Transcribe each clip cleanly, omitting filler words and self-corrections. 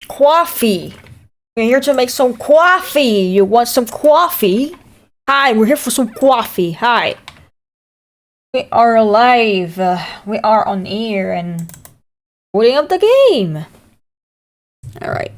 coffee. We're here to make some coffee. You want some coffee? Hi, we're here for some coffee. Hi. We are alive. We are on air and putting up the game. Alright.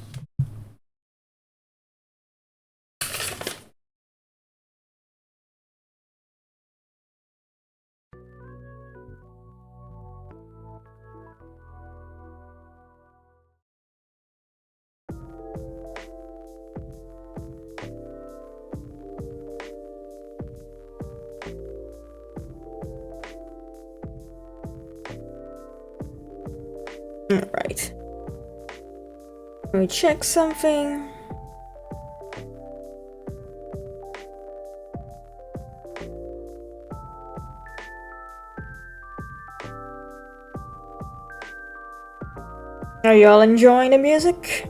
Alright. Let me check something. Are y'all enjoying the music?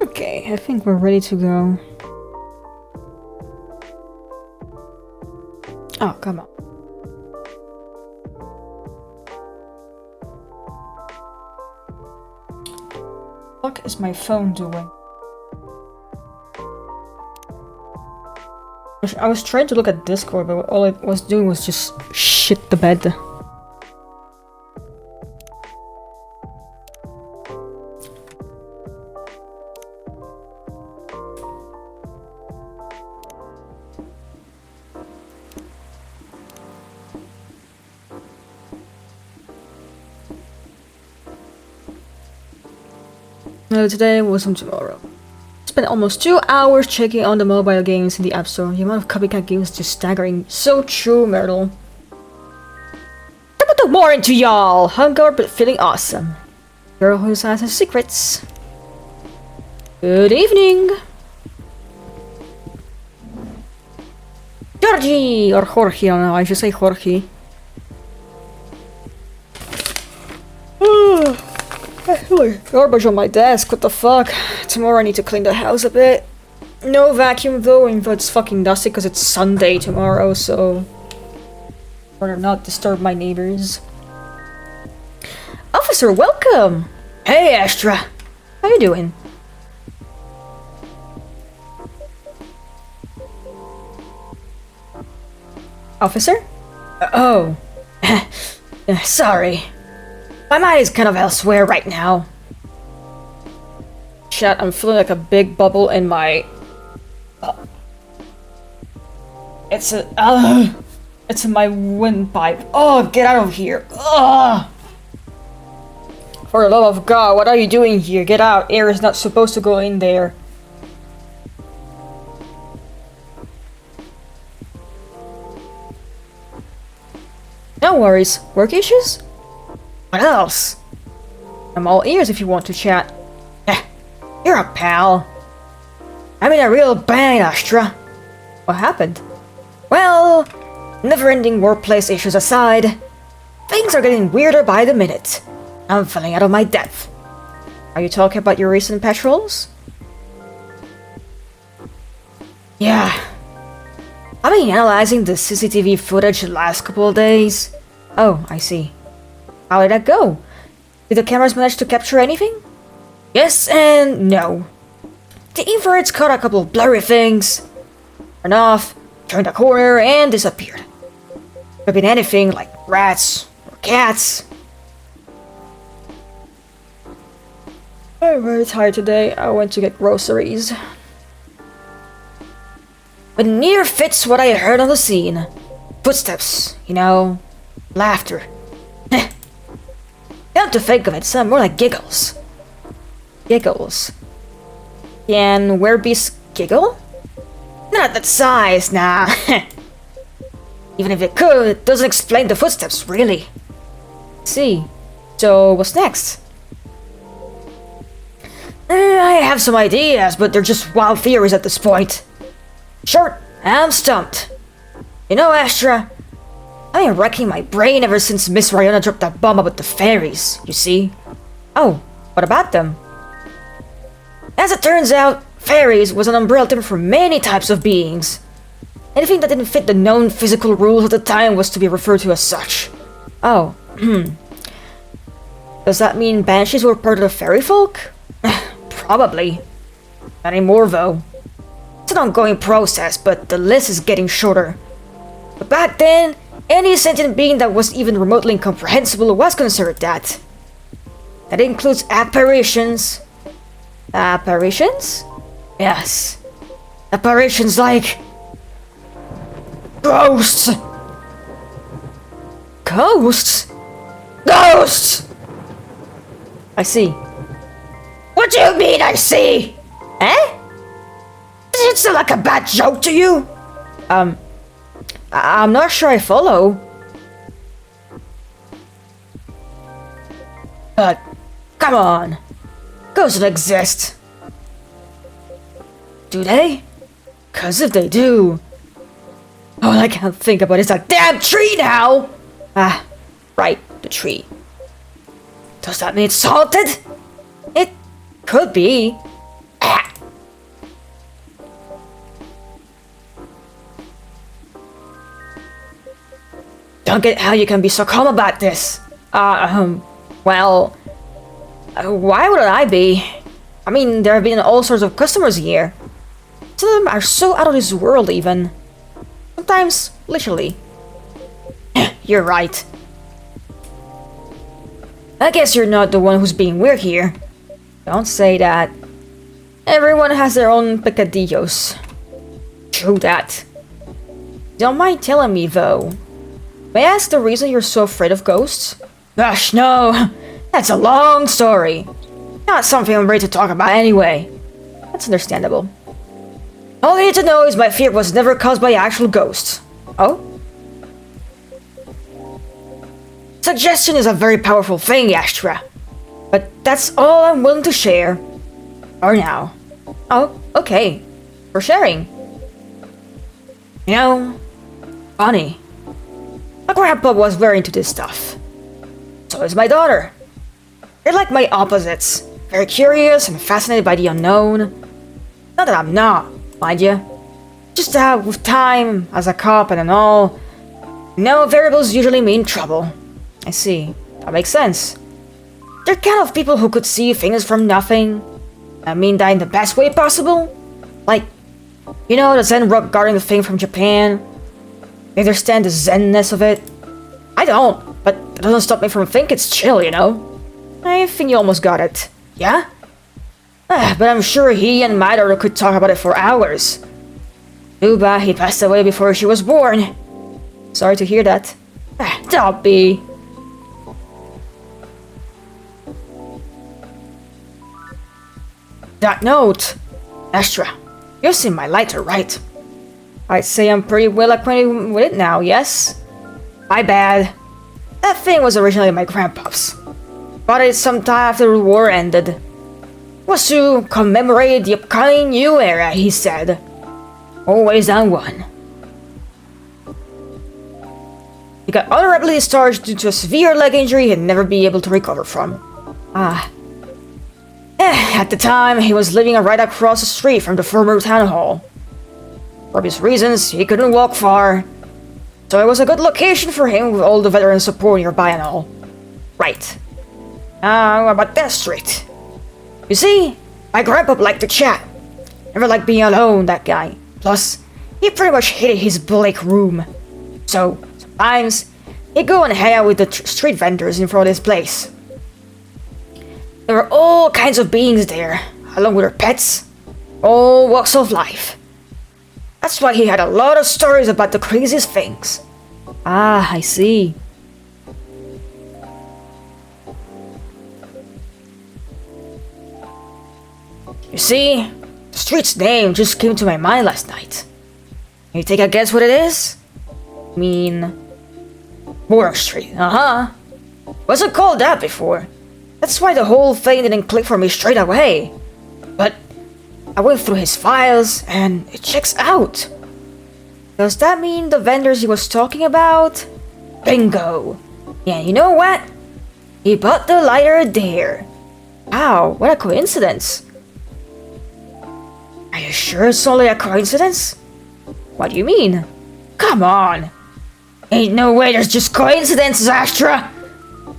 Okay, I think we're ready to go. Oh, come on. What is my phone doing? I was trying to look at Discord, but all it was doing was just shit the bed. Today wasn't tomorrow. Spent almost 2 hours checking on the mobile games in the App Store. The amount of copycat games is just staggering. So true, Myrtle. I put more into y'all. Hungover but feeling awesome. Girl who has her secrets. Good evening. Georgie! Or Jorge, I don't know. I should say Jorge. Garbage on my desk, what the fuck? Tomorrow I need to clean the house a bit. No vacuum though, even though it's fucking dusty because it's Sunday tomorrow, so... Rather not disturb my neighbors. Officer, welcome! Hey, Astra! How you doing? Officer? Oh. Sorry. My mind is kind of elsewhere right now. Shit, I'm feeling like a big bubble in my... It's in my windpipe. Oh, get out of here. Ugh. For the love of God, what are you doing here? Get out. Air is not supposed to go in there. No worries. Work issues? What else? I'm all ears if you want to chat. You're a pal. I'm in a real bind, Astra. What happened? Well, never-ending workplace issues aside, things are getting weirder by the minute. I'm falling out of my depth. Are you talking about your recent patrols? Yeah. I've been analyzing the CCTV footage the last couple of days. Oh, I see. How did that go? Did the cameras manage to capture anything? Yes and no. The infrareds caught a couple of blurry things. Turned off, turned a corner, and disappeared. Could have been anything like rats or cats. I'm very tired today. I went to get groceries. But near fits what I heard on the scene. Footsteps, you know, laughter. Come to think of it, sound more like giggles. Giggles. Can werebeasts giggle? Not that size, nah. Even if it could, it doesn't explain the footsteps, really. See. So, what's next? I have some ideas, but they're just wild theories at this point. Short, I'm stumped. You know, Astra, I've been wrecking my brain ever since Miss Riona dropped that bomb about the fairies, you see? Oh, what about them? As it turns out, fairies was an umbrella term for many types of beings. Anything that didn't fit the known physical rules at the time was to be referred to as such. Oh, Does that mean banshees were part of the fairy folk? Probably. Not anymore, though. It's an ongoing process, but the list is getting shorter. But back then, any sentient being that was even remotely incomprehensible was considered that. That includes apparitions. Apparitions? Yes. Apparitions like... ghosts! Ghosts? Ghosts! I see. What do you mean, I see? Eh? Does it sound like a bad joke to you? I'm not sure I follow. But, come on. Ghosts don't exist. Do they? 'Cause if they do... all I can't think about is that damn tree now! Ah, right, the tree. Does that mean it's haunted? It could be. Ah. Don't get how you can be so calm about this. Well... why would I be? I mean, there have been all sorts of customers here. Some of them are so out of this world, even. Sometimes, literally. You're right. I guess you're not the one who's being weird here. Don't say that. Everyone has their own pecadillos. True that. Don't mind telling me, though. May I ask the reason you're so afraid of ghosts? Gosh, no. That's a long story. Not something I'm ready to talk about anyway. That's understandable. All you need to know is my fear was never caused by actual ghosts. Oh? Suggestion is a very powerful thing, Astra. But that's all I'm willing to share. For now. Oh, okay. For sharing. You know, funny. My grandpa was very into this stuff. So is my daughter. They're like my opposites. Very curious and fascinated by the unknown. Not that I'm not, mind you. Just that with time, as a cop and all, no variables usually mean trouble. I see. That makes sense. They're kind of people who could see things from nothing. I mean that in the best way possible. Like, you know, the Zen rock garden thing from Japan. They understand the Zenness of it. I don't, but it doesn't stop me from thinking it's chill, you know? I think you almost got it. Yeah? But I'm sure he and my daughter could talk about it for hours. Too bad he passed away before she was born. Sorry to hear that. Don't be. That note. Astra, you've seen my lighter, right? I'd say I'm pretty well acquainted with it now, yes? My bad. That thing was originally my grandpa's. Bought it sometime after the war ended. Was to commemorate the upcoming new era, he said. Always on one. He got honorably discharged due to a severe leg injury he'd never be able to recover from. At the time, he was living right across the street from the former town hall. For obvious reasons, he couldn't walk far. So it was a good location for him with all the veteran support nearby and all. Right. What about that street? You see, my grandpa liked to chat. Never liked being alone, that guy. Plus, he pretty much hated his bleak room. So, sometimes, he'd go and hang out with the street vendors in front of his place. There were all kinds of beings there, along with their pets. All walks of life. That's why he had a lot of stories about the craziest things. I see. You see, the street's name just came to my mind last night. Can you take a guess what it is? I mean... Bourne Street, Wasn't called that before. That's why the whole thing didn't click for me straight away. I went through his files, and it checks out. Does that mean the vendors he was talking about? Bingo! Yeah, you know what? He bought the lighter there. Wow, what a coincidence. Are you sure it's only a coincidence? What do you mean? Come on! Ain't no way there's just coincidences, Astra!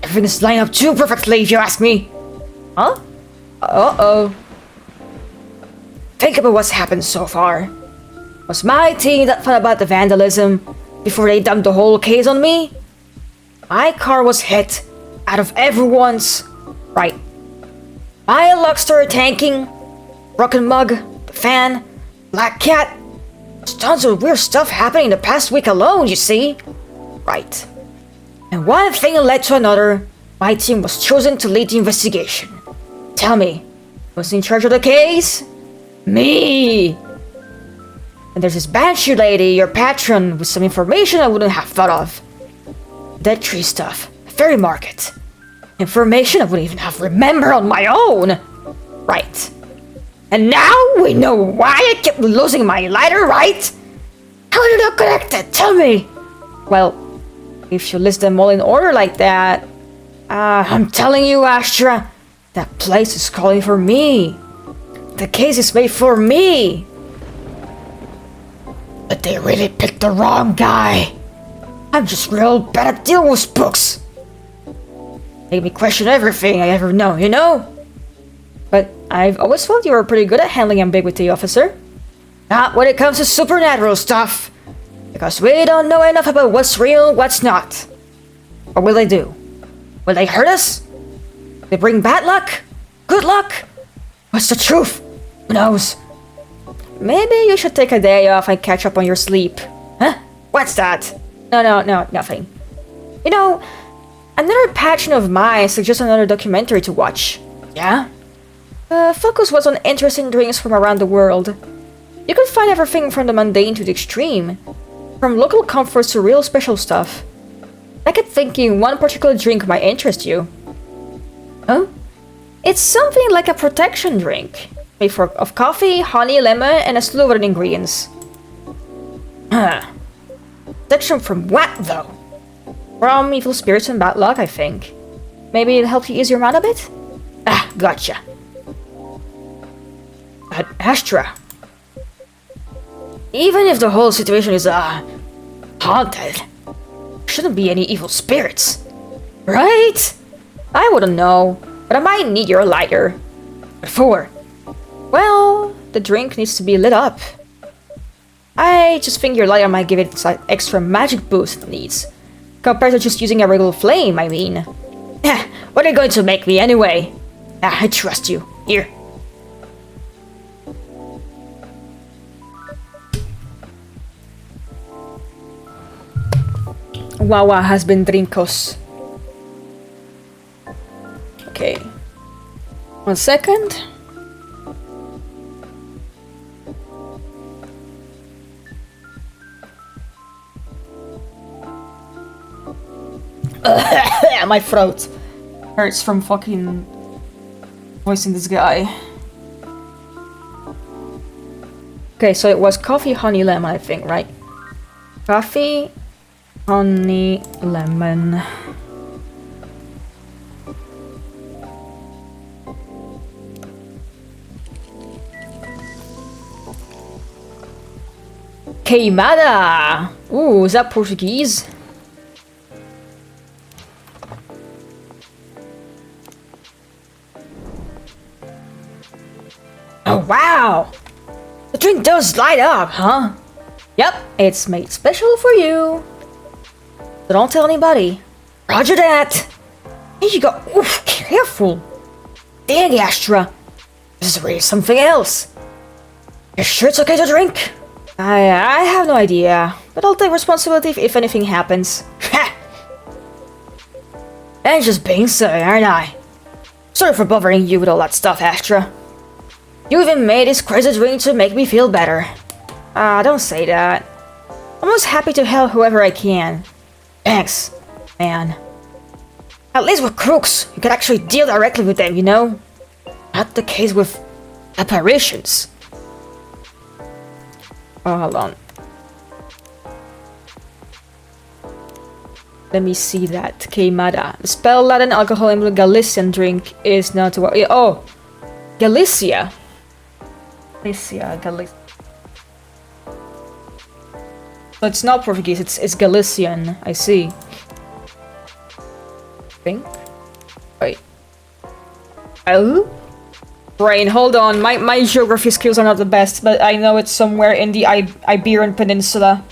Everything's lined up too perfectly if you ask me. Huh? Uh-oh. Think about what's happened so far. Was my team that fun about the vandalism before they dumped the whole case on me? My car was hit out of everyone's. Right. My luck started tanking. Broken mug, the fan, black cat. There's tons of weird stuff happening in the past week alone, you see? Right. And one thing led to another. My team was chosen to lead the investigation. Tell me, who's in charge of the case? Me! And there's this Banshee lady, your patron, with some information I wouldn't have thought of. Dead tree stuff, fairy market. Information I wouldn't even have remembered on my own. Right. And now we know why I kept losing my lighter, right? How are you not connected? Tell me! Well, if you list them all in order like that, I'm telling you, Astra, that place is calling for me. The case is made for me. But they really picked the wrong guy. I'm just real bad at dealing with spooks. Make me question everything I ever know, you know? But I've always felt you were pretty good at handling ambiguity, officer. Not when it comes to supernatural stuff. Because we don't know enough about what's real, what's not. What will they do? Will they hurt us? Will they bring bad luck? Good luck? What's the truth? Who knows? Maybe you should take a day off and catch up on your sleep. Huh? What's that? No, nothing. You know, another passion of mine suggests another documentary to watch. Yeah? Focus was on interesting drinks from around the world. You could find everything from the mundane to the extreme. From local comforts to real special stuff. I kept thinking one particular drink might interest you. Huh? It's something like a protection drink. Made of coffee, honey, lemon, and a slew of other ingredients. Protection from what, though? From evil spirits and bad luck, I think. Maybe it'll help you ease your mind a bit? Gotcha. But Astra, even if the whole situation is, haunted, there shouldn't be any evil spirits. Right? I wouldn't know, but I might need your lighter. What for? Well, the drink needs to be lit up. I just think your lighter might give it some extra magic boost it needs. Compared to just using a regular flame, I mean. What are you going to make me anyway? I trust you. Here. Wawa has been drinkos. Okay. 1 second. My throat hurts from fucking voicing this guy. Okay, so it was coffee, honey, lemon, I think, right? Coffee, honey, lemon. Queimada! Ooh, is that Portuguese? Oh, wow! The drink does light up, huh? Yep, it's made special for you. So don't tell anybody. Roger that! Here you go. Oof, careful! Dang, Astra! This is really something else. You're sure it's okay to drink? I have no idea, but I'll take responsibility if anything happens. Ha! I'm just being silly, aren't I? Sorry for bothering you with all that stuff, Astra. You even made this crazy drink to make me feel better. Don't say that. I'm always happy to help whoever I can. Thanks, man. At least with crooks, you can actually deal directly with them, you know? Not the case with apparitions. Oh, hold on. Let me see that. Queimada. The spell Latin alcohol in the Galician drink is not to... Oh! Galicia. Galicia. So it's not Portuguese, it's Galician. I see. Think? Wait. Oh? Brain, hold on. My geography skills are not the best, but I know it's somewhere in the Iberian Peninsula.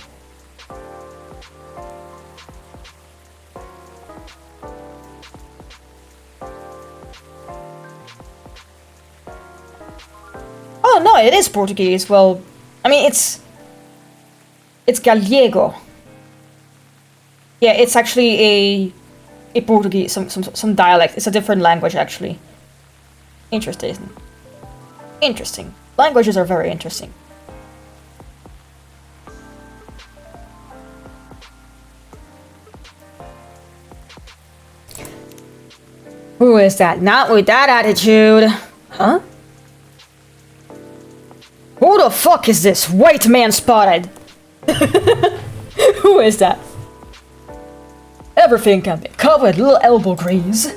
Oh no, it is Portuguese. Well, I mean it's Gallego. Yeah, it's actually a Portuguese, some dialect. It's a different language actually. Interesting. Interesting. Languages are very interesting. Who is that? Not with that attitude. Huh? Who the fuck is this? White man spotted. Who is that? Everything can be covered with little elbow grease.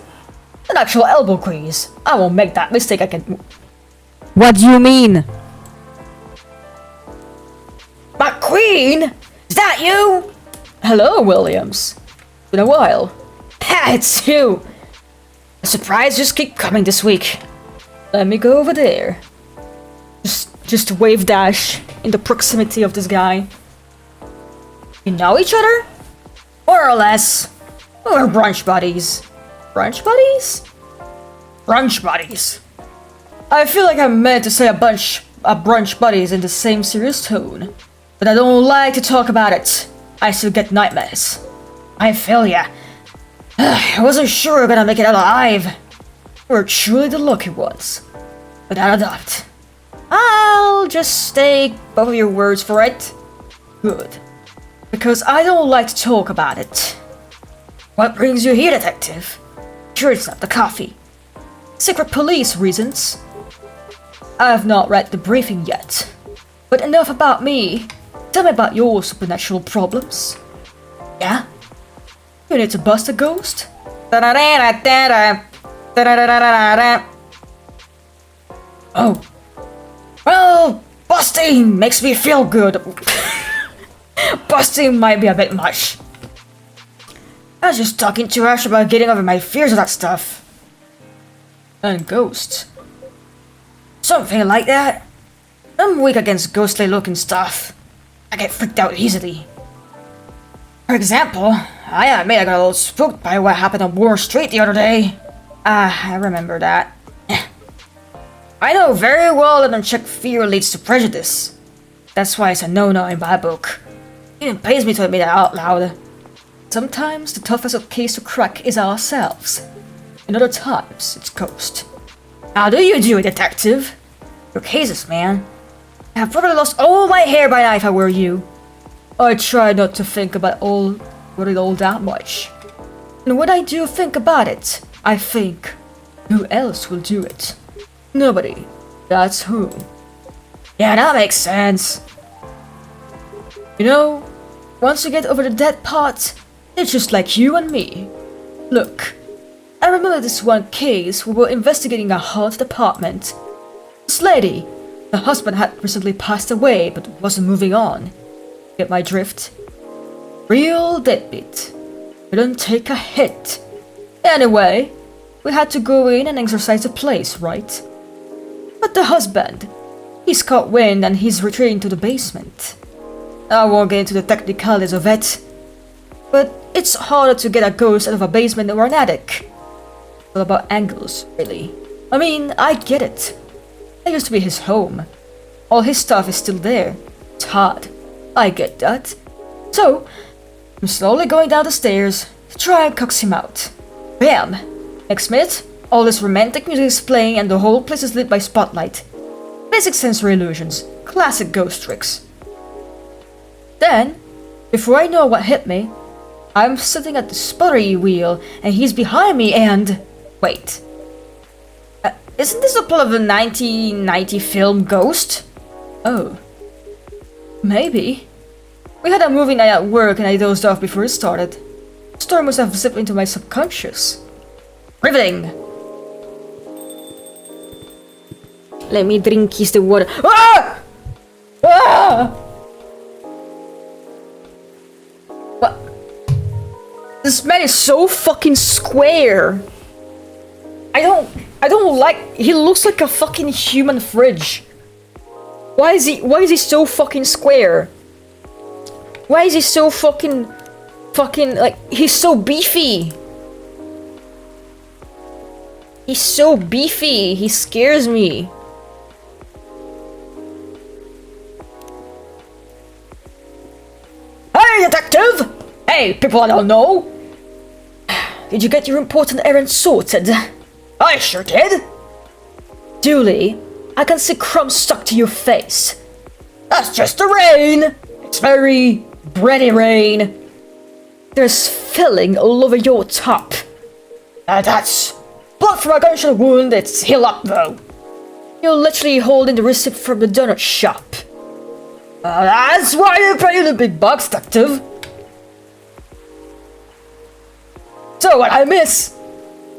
An actual elbow grease. I won't make that mistake again. What do you mean? McQueen? Is that you? Hello, Williams. Been a while. Ha, it's you. The surprise just keep coming this week. Let me go over there. Just wave dash in the proximity of this guy. You know each other? More or less. We're brunch buddies. Brunch buddies? Brunch buddies. I feel like I meant to say a brunch buddies in the same serious tone. But I don't like to talk about it. I still get nightmares. I feel ya. I wasn't sure we were gonna make it out alive. We're truly the lucky ones. Without a doubt. I'll just take both of your words for it. Good. Because I don't like to talk about it. What brings you here, detective? Sure it's not the coffee. Secret police reasons. I have not read the briefing yet. But enough about me. Tell me about your supernatural problems. Yeah? You need to bust a ghost? Oh. Well, busting makes me feel good. Busting might be a bit much. I was just talking to Astra about getting over my fears of that stuff. And ghosts. Something like that. I'm weak against ghostly looking stuff. I get freaked out easily. For example, I admit I got a little spooked by what happened on Warren Street the other day. I remember that. I know very well that unchecked fear leads to prejudice. That's why it's a no-no in my book. It even pains me to admit that out loud. Sometimes the toughest case to crack is ourselves. And other times, it's ghost. How do you do it, detective? Your cases, man. I have probably lost all my hair by now if I were you. I try not to think about it all that much. And when I do think about it, I think, who else will do it? Nobody. That's who. Yeah, that makes sense. You know, once you get over the dead part, it's just like you and me. Look, I remember this one case we were investigating a haunted apartment. This lady, her husband had recently passed away but wasn't moving on. Get my drift? Real deadbeat. Couldn't take a hit. Anyway, we had to go in and exorcise the place, right? But the husband, he's caught wind and he's retreating to the basement. I won't get into the technicalities of it, but it's harder to get a ghost out of a basement or an attic. All about angles, really. I mean, I get it. It used to be his home. All his stuff is still there. It's hard. I get that. So, I'm slowly going down the stairs to try and coax him out. Bam! Next minute, all this romantic music is playing and the whole place is lit by spotlight. Basic sensory illusions. Classic ghost tricks. Then, before I know what hit me, I'm sitting at the spottery wheel and he's behind me and... Wait. Isn't this the plot of the 1990 film Ghost? Oh. Maybe. We had a movie night at work and I dozed off before it started. The story must have zipped into my subconscious. Riveting! Let me drink the water. Ah! Ah! What? This man is so fucking square. I don't like. He looks like a fucking human fridge. Why is he so fucking square? Why is he so fucking like he's so beefy? He's so beefy. He scares me. Hey, detective! Hey, people I don't know! Did you get your important errand sorted? I sure did! Julie, I can see crumbs stuck to your face. That's just the rain! It's very bready rain. There's filling all over your top. That's blood from a gunshot wound. It's healed up though. You're literally holding the receipt from the donut shop. That's why you pay the big bucks, detective. So what I miss?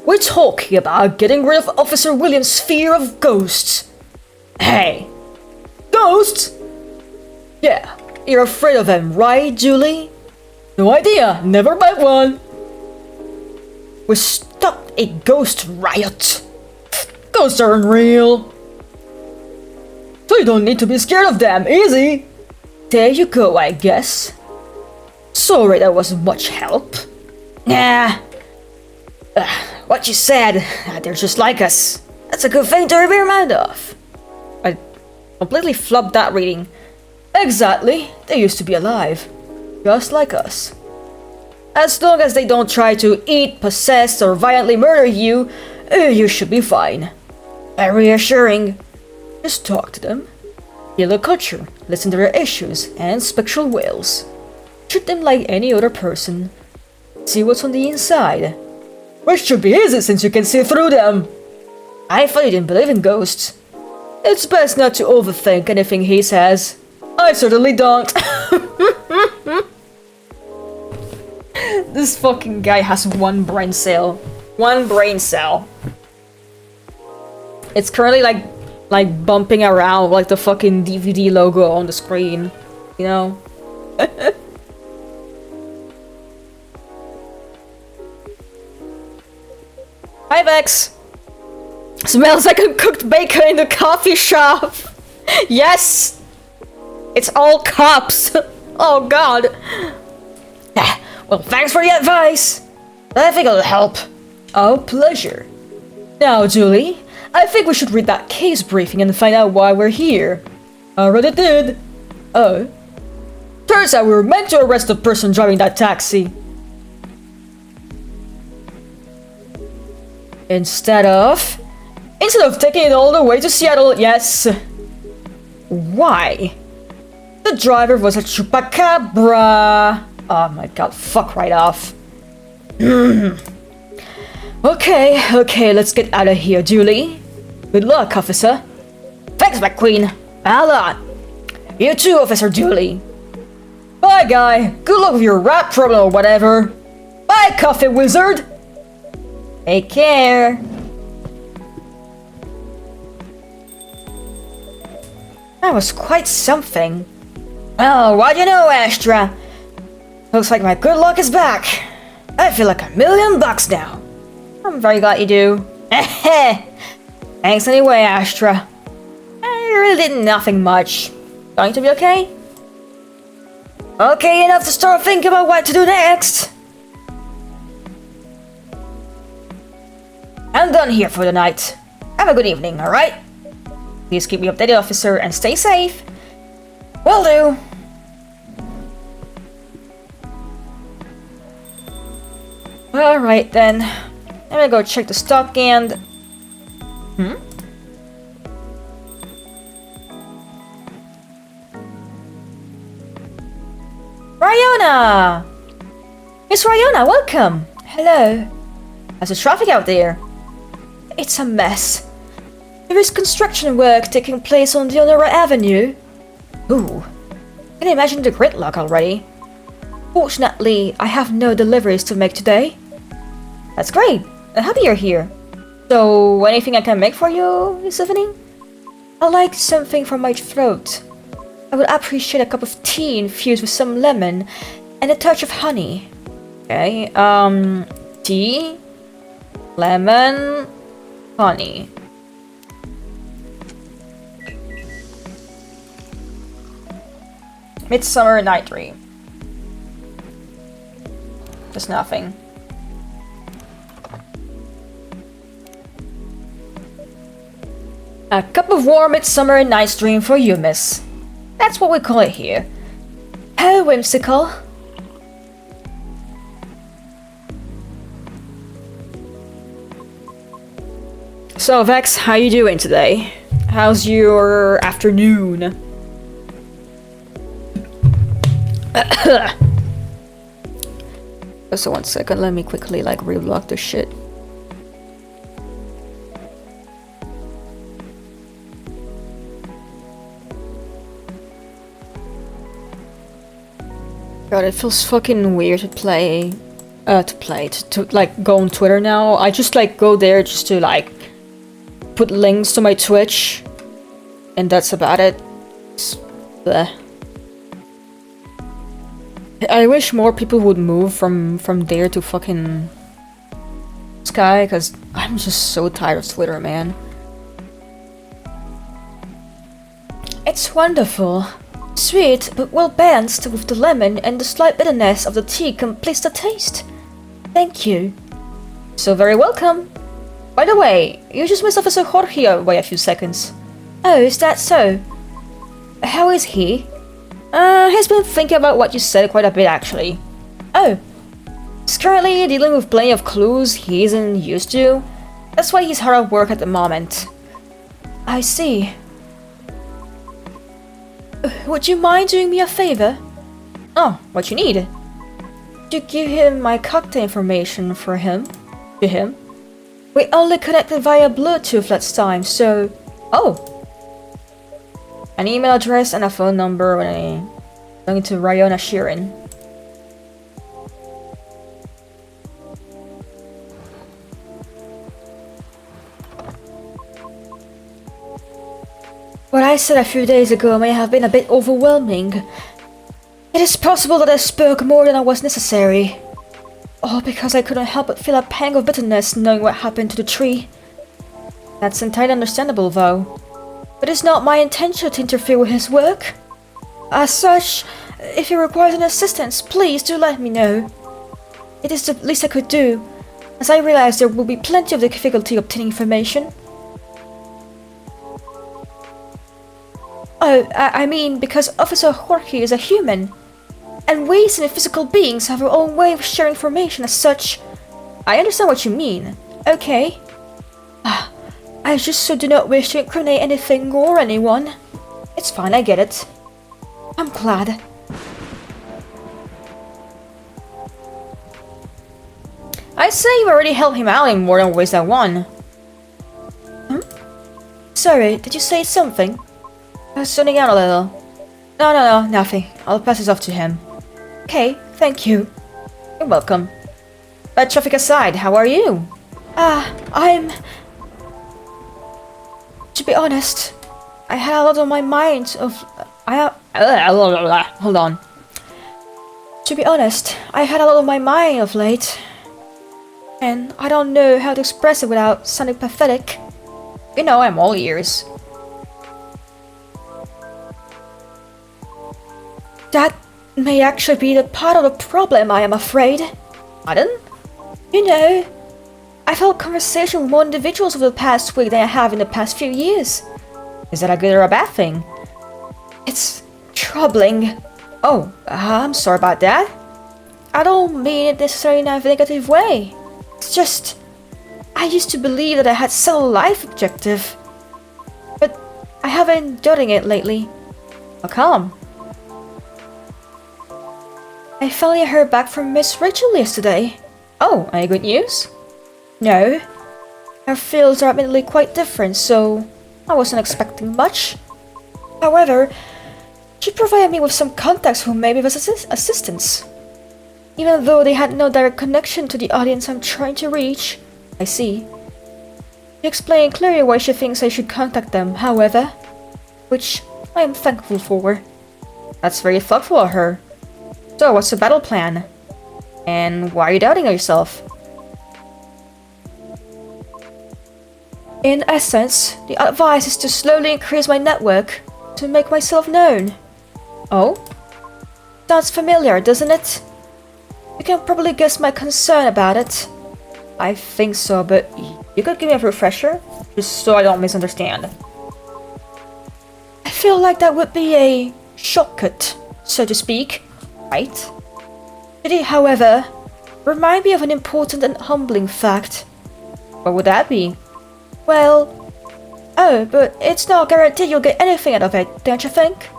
We're talking about getting rid of Officer Williams' fear of ghosts. Hey, ghosts? Yeah, you're afraid of them, right, Julie? No idea, never met one. We stopped a ghost riot. Ghosts aren't real. So you don't need to be scared of them, easy. There you go, I guess. Sorry that wasn't much help. Nah. What you said, they're just like us. That's a good thing to be reminded of. I completely flubbed that reading. Exactly, they used to be alive. Just like us. As long as they don't try to eat, possess, or violently murder you, you should be fine. Very reassuring. Just talk to them. Feel their culture, listen to their issues, and spectral wails. Treat them like any other person. See what's on the inside. Which should be easy since you can see through them. I thought you didn't believe in ghosts. It's best not to overthink anything he says. I certainly don't. This fucking guy has one brain cell. One brain cell. It's currently like bumping around like the fucking DVD logo on the screen. You know? Hi, Vex! Smells like uncooked bacon in the coffee shop! Yes! It's all cops! Oh god! Well, thanks for the advice! I think it'll help. Oh, pleasure. Now, Julie, I think we should read that case briefing and find out why we're here. Already did. Oh. Turns out we were meant to arrest the person driving that taxi. Instead of taking it all the way to Seattle, yes. Why? The driver was a chupacabra. Oh my god, fuck right off. Okay, let's get out of here, Julie. Good luck, officer. Thanks, McQueen. Ballad. You too, Officer Julie. Bye, guy. Good luck with your rat problem or whatever. Bye, coffee wizard. Take care. That was quite something. Oh, what do you know, Astra? Looks like my good luck is back. I feel like $1,000,000 now. I'm very glad you do. Thanks anyway, Astra. You really did nothing much. Going to be okay? Okay enough to start thinking about what to do next. I'm done here for the night. Have a good evening, alright? Please keep me updated, officer, and stay safe. Will do. Alright then. I'm gonna go check the stock and... Ryona! Miss Ryona, welcome! Hello. How's the traffic out there? It's a mess. There is construction work taking place on the Honora Avenue. Ooh. Can you imagine the gridlock already? Fortunately, I have no deliveries to make today. That's great. I'm happy you're here. So, anything I can make for you this evening? I'd like something for my throat. I would appreciate a cup of tea infused with some lemon and a touch of honey. Okay, tea, lemon, honey. Midsummer Night Dream. Just nothing. A cup of warm Midsummer Night's Dream for you, miss. That's what we call it here. How whimsical. So Vex, how you doing today? How's your afternoon? So 1 second, let me quickly like reblock this shit. God, it feels fucking weird to like go on Twitter now. I just like go there just to like put links to my Twitch, and that's about it. Bleh. I wish more people would move from there to fucking Sky, because I'm just so tired of Twitter, man. It's wonderful. Sweet, but well balanced with the lemon, and the slight bitterness of the tea completes the taste. Thank you. So very welcome. By the way, you just missed Officer Jorge by a few seconds. Oh, is that so? How is he? He's been thinking about what you said quite a bit, actually. Oh. He's currently dealing with plenty of clues he isn't used to. That's why he's hard at work at the moment. I see. Would you mind doing me a favor? Oh, what you need? To give him my cocktail information for him. To him. We only connected via Bluetooth last time, so... Oh! An email address and a phone number when I'm going to Ryona Shirin. What I said a few days ago may have been a bit overwhelming. It is possible that I spoke more than was necessary. All because I couldn't help but feel a pang of bitterness knowing what happened to the tree. That's entirely understandable, though. But it's not my intention to interfere with his work. As such, if he requires any assistance, please do let me know. It is the least I could do, as I realize there will be plenty of difficulty obtaining information. Oh, I mean, because Officer Jorge is a human, and we semi-physical beings have our own way of sharing information as such. I understand what you mean. Okay. I just so do not wish to incriminate anything or anyone. It's fine, I get it. I'm glad. I'd say you already helped him out in more than ways than one. Sorry, did you say something? I was zoning out a little. No, nothing. I'll pass this off to him. Okay, thank you. You're welcome. Bad traffic aside, how are you? I'm... To be honest, I had a lot on my mind of... Hold on. To be honest, I had a lot on my mind of late. And I don't know how to express it without sounding pathetic. You know, I'm all ears. That may actually be the part of the problem, I am afraid. Pardon? You know, I've held conversation with more individuals over the past week than I have in the past few years. Is that a good or a bad thing? It's troubling. Oh, I'm sorry about that. I don't mean it necessarily in a negative way. It's just, I used to believe that I had set a life objective. But I haven't done it lately. How come? I finally heard back from Miss Rachel yesterday. Oh, any good news? No. Our fields are admittedly quite different, so I wasn't expecting much. However, She provided me with some contacts who may be of assistance. Even though they had no direct connection to the audience I'm trying to reach. I see. She explained clearly why she thinks I should contact them, however, which I am thankful for. That's very thoughtful of her. So, what's the battle plan? And why are you doubting yourself? In essence, the advice is to slowly increase my network, to make myself known. Oh? Sounds familiar, doesn't it? You can probably guess my concern about it. I think so, but you could give me a refresher? Just so I don't misunderstand. I feel like that would be a shortcut, so to speak, right? Did it, however, remind me of an important and humbling fact. What would that be? Well, oh, but it's not guaranteed you'll get anything out of it, don't you think?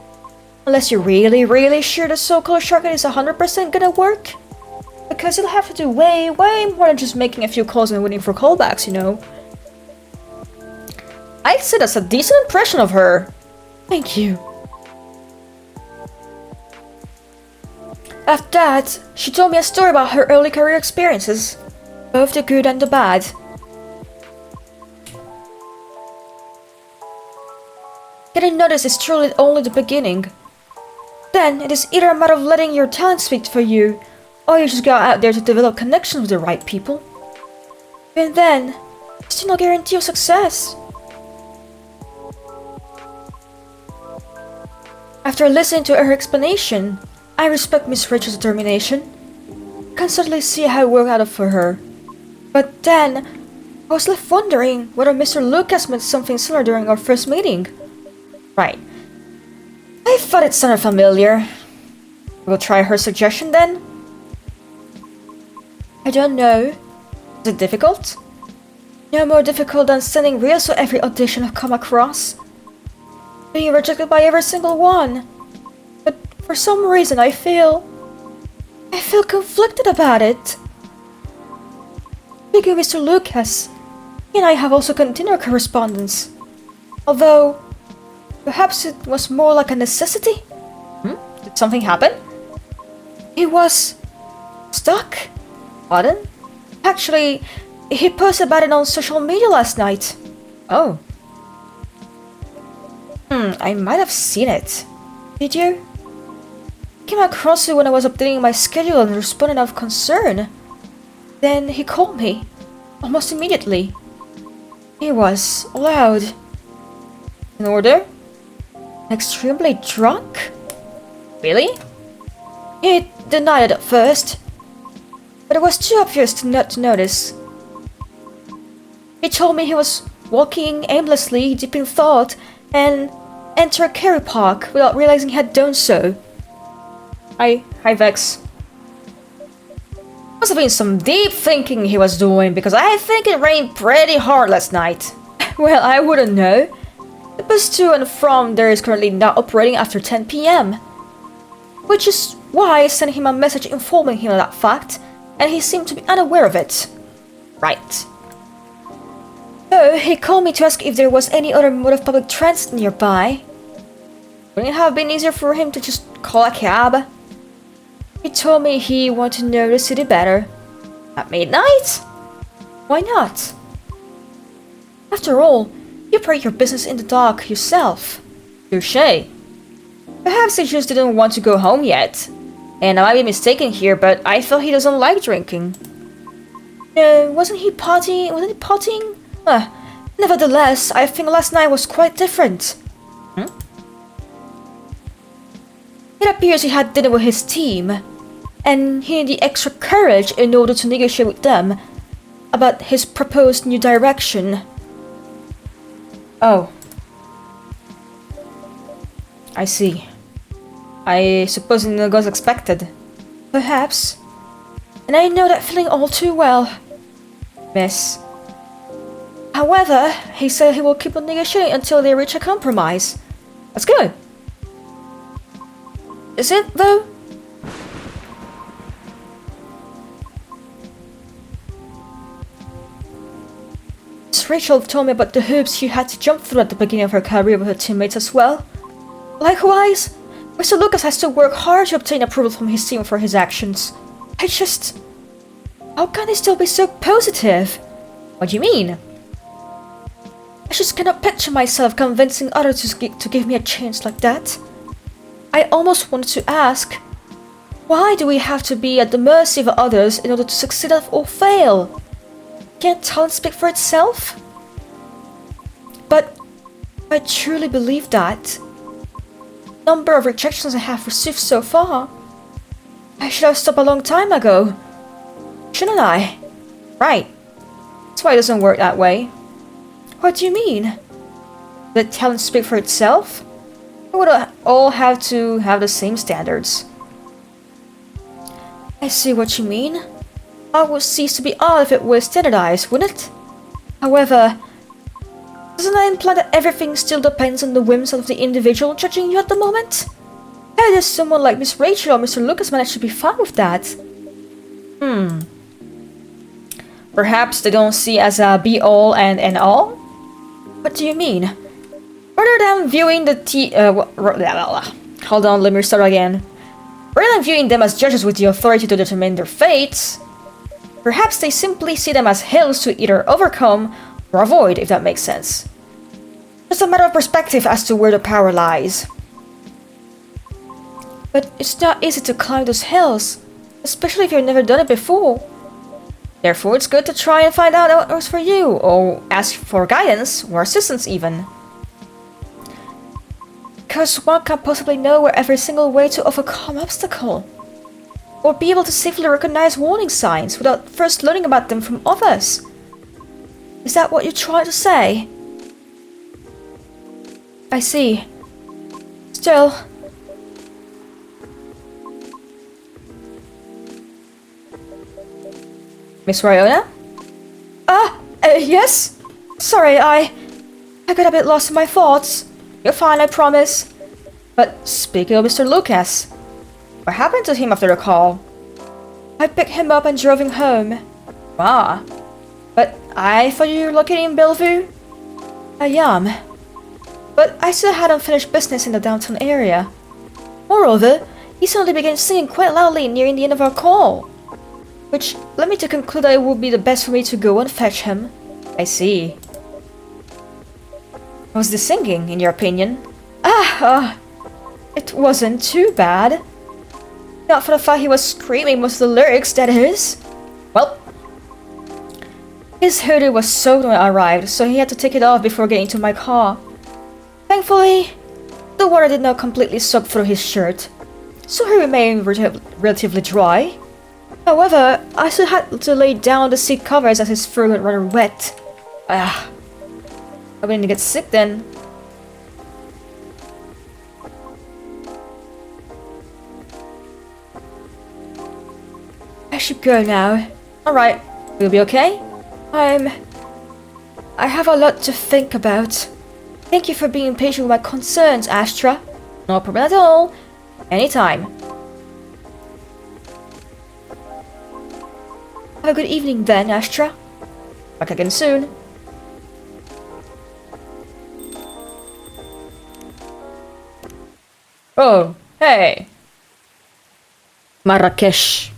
Unless you're really sure the so-called shortcut is 100% gonna work? Because you'll have to do way more than just making a few calls and waiting for callbacks, you know. I'd say that's a decent impression of her. Thank you. After that, she told me a story about her early career experiences, both the good and the bad. Getting noticed is truly only the beginning. Then, it is either a matter of letting your talent speak for you, or you just go out there to develop connections with the right people. Even then, it's still no guarantee of success. After listening to her explanation, I respect Miss Rachel's determination. I can certainly see how it worked out for her. But then, I was left wondering whether Mr. Lucas meant something similar during our first meeting. Right. I thought it sounded familiar. We'll try her suggestion then? I don't know. Is it difficult? No more difficult than sending reels to every audition I've come across. Being rejected by every single one. But for some reason I feel conflicted about it. Speaking of Mr. Lucas, he and I have also continued our correspondence. Although, perhaps it was more like a necessity? Did something happen? He was stuck. Pardon? Actually, he posted about it on social media last night. Oh. I might have seen it. Did you? I came across it when I was updating my schedule and responded out of concern. Then he called me, almost immediately. He was loud. In order? Extremely drunk? Really? He denied it at first, but it was too obvious to not to notice. He told me he was walking aimlessly, deep in thought, and entered a carry park without realizing he had done so. Hi Vex. Must have been some deep thinking he was doing, because I think it rained pretty hard last night. Well, I wouldn't know. The bus to and from there is currently not operating after 10 PM. Which is why I sent him a message informing him of that fact, and he seemed to be unaware of it. Right. So, he called me to ask if there was any other mode of public transit nearby. Wouldn't it have been easier for him to just call a cab? He told me he wanted to know the city better. At midnight? Why not? After all, you operate your business in the dark yourself. Touché. Perhaps he just didn't want to go home yet. And I might be mistaken here, but I feel he doesn't like drinking. Wasn't he partying? Nevertheless, I think last night was quite different. It appears he had dinner with his team, and he needed the extra courage in order to negotiate with them about his proposed new direction. Oh. I see. I suppose it didn't go as expected. Perhaps. And I know that feeling all too well, miss. However, he said he will keep on negotiating until they reach a compromise. That's good. Is it, though? Miss Rachel told me about the hoops she had to jump through at the beginning of her career with her teammates as well. Likewise, Mr. Lucas has to work hard to obtain approval from his team for his actions. How can he still be so positive? What do you mean? I just cannot picture myself convincing others to give me a chance like that. I almost wanted to ask, why do we have to be at the mercy of others in order to succeed or fail? Can't talent speak for itself? But I truly believe that. The number of rejections I have received so far, I should have stopped a long time ago. Shouldn't I? Right. That's why it doesn't work that way. What do you mean? Let talent speak for itself? We would all have to have the same standards. I see what you mean. Art would cease to be art if it were standardized, wouldn't it? However, doesn't that imply that everything still depends on the whims of the individual judging you at the moment? How does someone like Miss Rachel or Mr. Lucas manage to be fine with that? Perhaps they don't see as a be-all and end-all? What do you mean? Rather than viewing hold on, let me start again. Rather than viewing them as judges with the authority to determine their fates, perhaps they simply see them as hills to either overcome or avoid, if that makes sense. It's a matter of perspective as to where the power lies. But it's not easy to climb those hills, especially if you've never done it before. Therefore, it's good to try and find out what works for you, or ask for guidance, or assistance even. Because one can't possibly know where every single way to overcome obstacle, or be able to safely recognize warning signs without first learning about them from others. Is that what you're trying to say? I see. Still... Miss Riona? Yes? Sorry, I got a bit lost in my thoughts. You're fine, I promise. But speaking of Mr. Lucas, what happened to him after the call? I picked him up and drove him home. Ah, but I thought you were located in Bellevue? I am. But I still had unfinished business in the downtown area. Moreover, he suddenly began singing quite loudly nearing the end of our call. Which led me to conclude that it would be the best for me to go and fetch him. I see. How was the singing, in your opinion? It wasn't too bad. Not for the fact he was screaming most of the lyrics, that is. Well, his hoodie was soaked when I arrived, so he had to take it off before getting to my car. Thankfully, the water did not completely soak through his shirt, so he remained relatively dry. However, I still had to lay down the seat covers as his fur got rather wet. I didn't get sick then. I should go now. Alright, you'll be okay? I have a lot to think about. Thank you for being patient with my concerns, Astra. No problem at all. Anytime. Have a good evening then, Astra. Back again soon. Oh, hey. Marrakesh.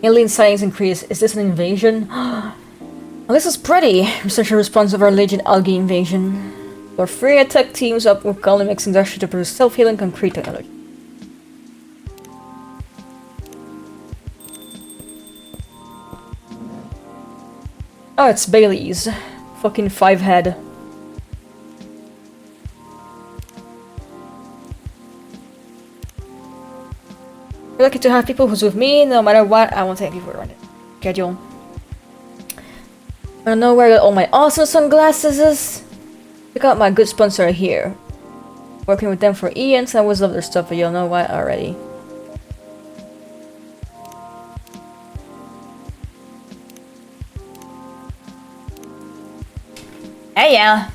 Alien sightings increase. Is this an invasion? Well, this is pretty. Researcher response of our Legion algae invasion. Your free attack teams up with colony mix industry to produce self-healing concrete technology. Oh, it's Bailey's. Fucking 5-head. We're lucky to have people who's with me, no matter what, I won't take people around it. Schedule. I don't know where all my awesome sunglasses is. Check out my good sponsor here. Working with them for eons, I always love their stuff, but you'll know why already. Hey, yeah.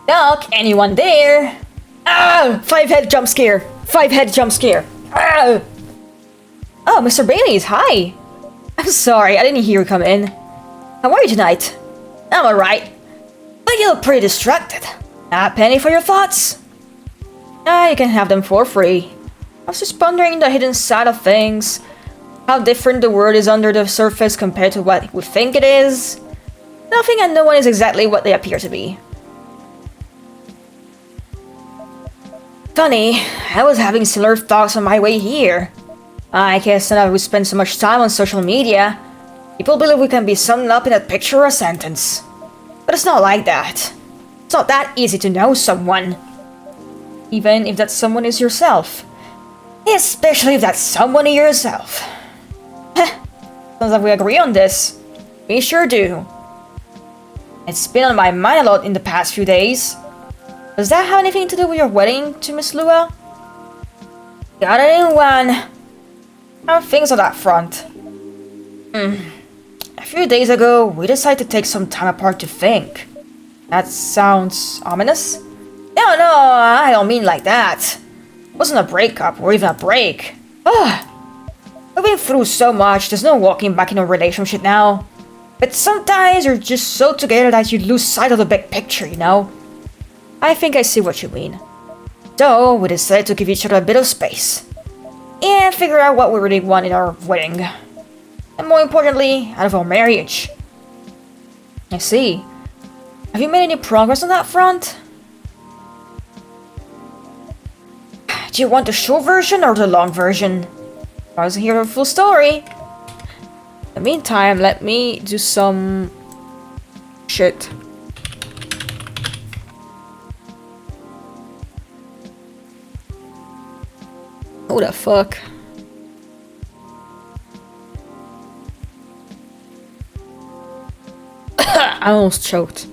Doc, anyone there? Ah! 5-head jump scare! 5-head jump scare! Ah! Oh, Mr. Bailey's, hi! I'm sorry, I didn't hear you come in. How are you tonight? I'm alright. But you look pretty distracted. A penny for your thoughts? Ah, you can have them for free. I was just pondering the hidden side of things. How different the world is under the surface compared to what we think it is. Nothing and no one is exactly what they appear to be. Funny, I was having similar thoughts on my way here. I guess now that we spend so much time on social media, people believe we can be summed up in a picture or a sentence. But it's not like that. It's not that easy to know someone. Even if that someone is yourself. Especially if that someone is yourself. Sounds like we agree on this. We sure do. It's been on my mind a lot in the past few days. Does that have anything to do with your wedding to Miss Lua? Got it in one. How are things on that front? A few days ago, we decided to take some time apart to think. That sounds ominous? No, I don't mean like that. It wasn't a breakup or even a break. We've been through so much, there's no walking back in a relationship now. But sometimes you're just so together that you lose sight of the big picture, you know? I think I see what you mean. So, we decided to give each other a bit of space. And figure out what we really want in our wedding. And more importantly, out of our marriage. I see. Have you made any progress on that front? Do you want the short version or the long version? I was hear the full story. In the meantime, let me do some shit. Who the fuck? I almost choked.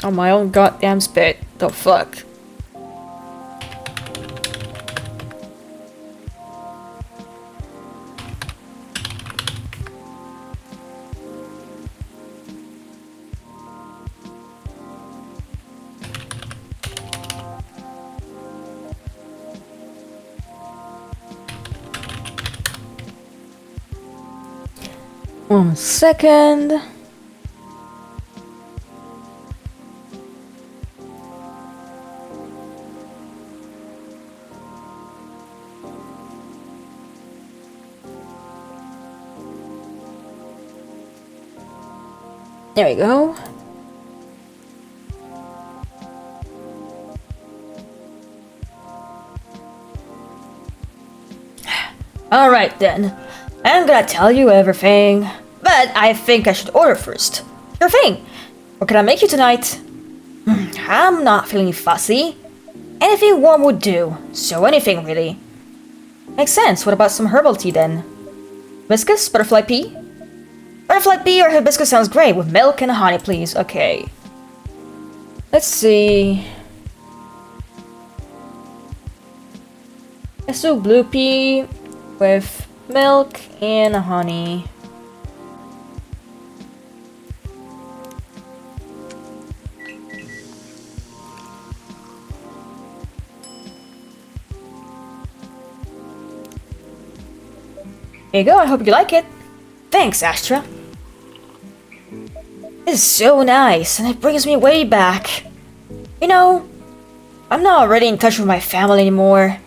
On my own goddamn spit. The fuck? One second. There we go. Alright then. I'm gonna tell you everything. But I think I should order first. Sure thing. What can I make you tonight? I'm not feeling fussy. Anything warm would do. So anything really. Makes sense. What about some herbal tea then? Hibiscus? Butterfly pea? Butterfly pea or hibiscus sounds great. With milk and honey, please. Okay. Let's see. Let's do blue pea with milk and honey. Here you go, I hope you like it. Thanks, Astra. This is so nice, and it brings me way back. You know, I'm not already in touch with my family anymore.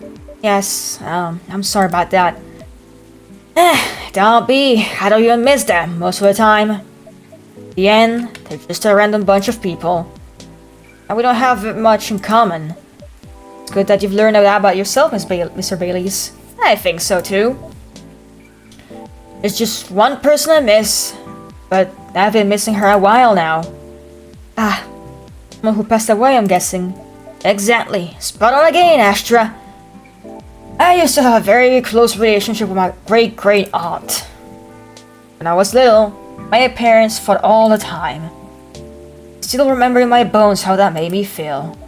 Yes, I'm sorry about that. Don't be. I don't even miss them most of the time. In the end, they're just a random bunch of people. And we don't have much in common. It's good that you've learned that about yourself, Mr. Baileys. I think so too. There's just one person I miss, but I've been missing her a while now. Someone who passed away, I'm guessing. Exactly. Spot on again, Astra. I used to have a very close relationship with my great-great-aunt. When I was little, my parents fought all the time. I still remember in my bones how that made me feel.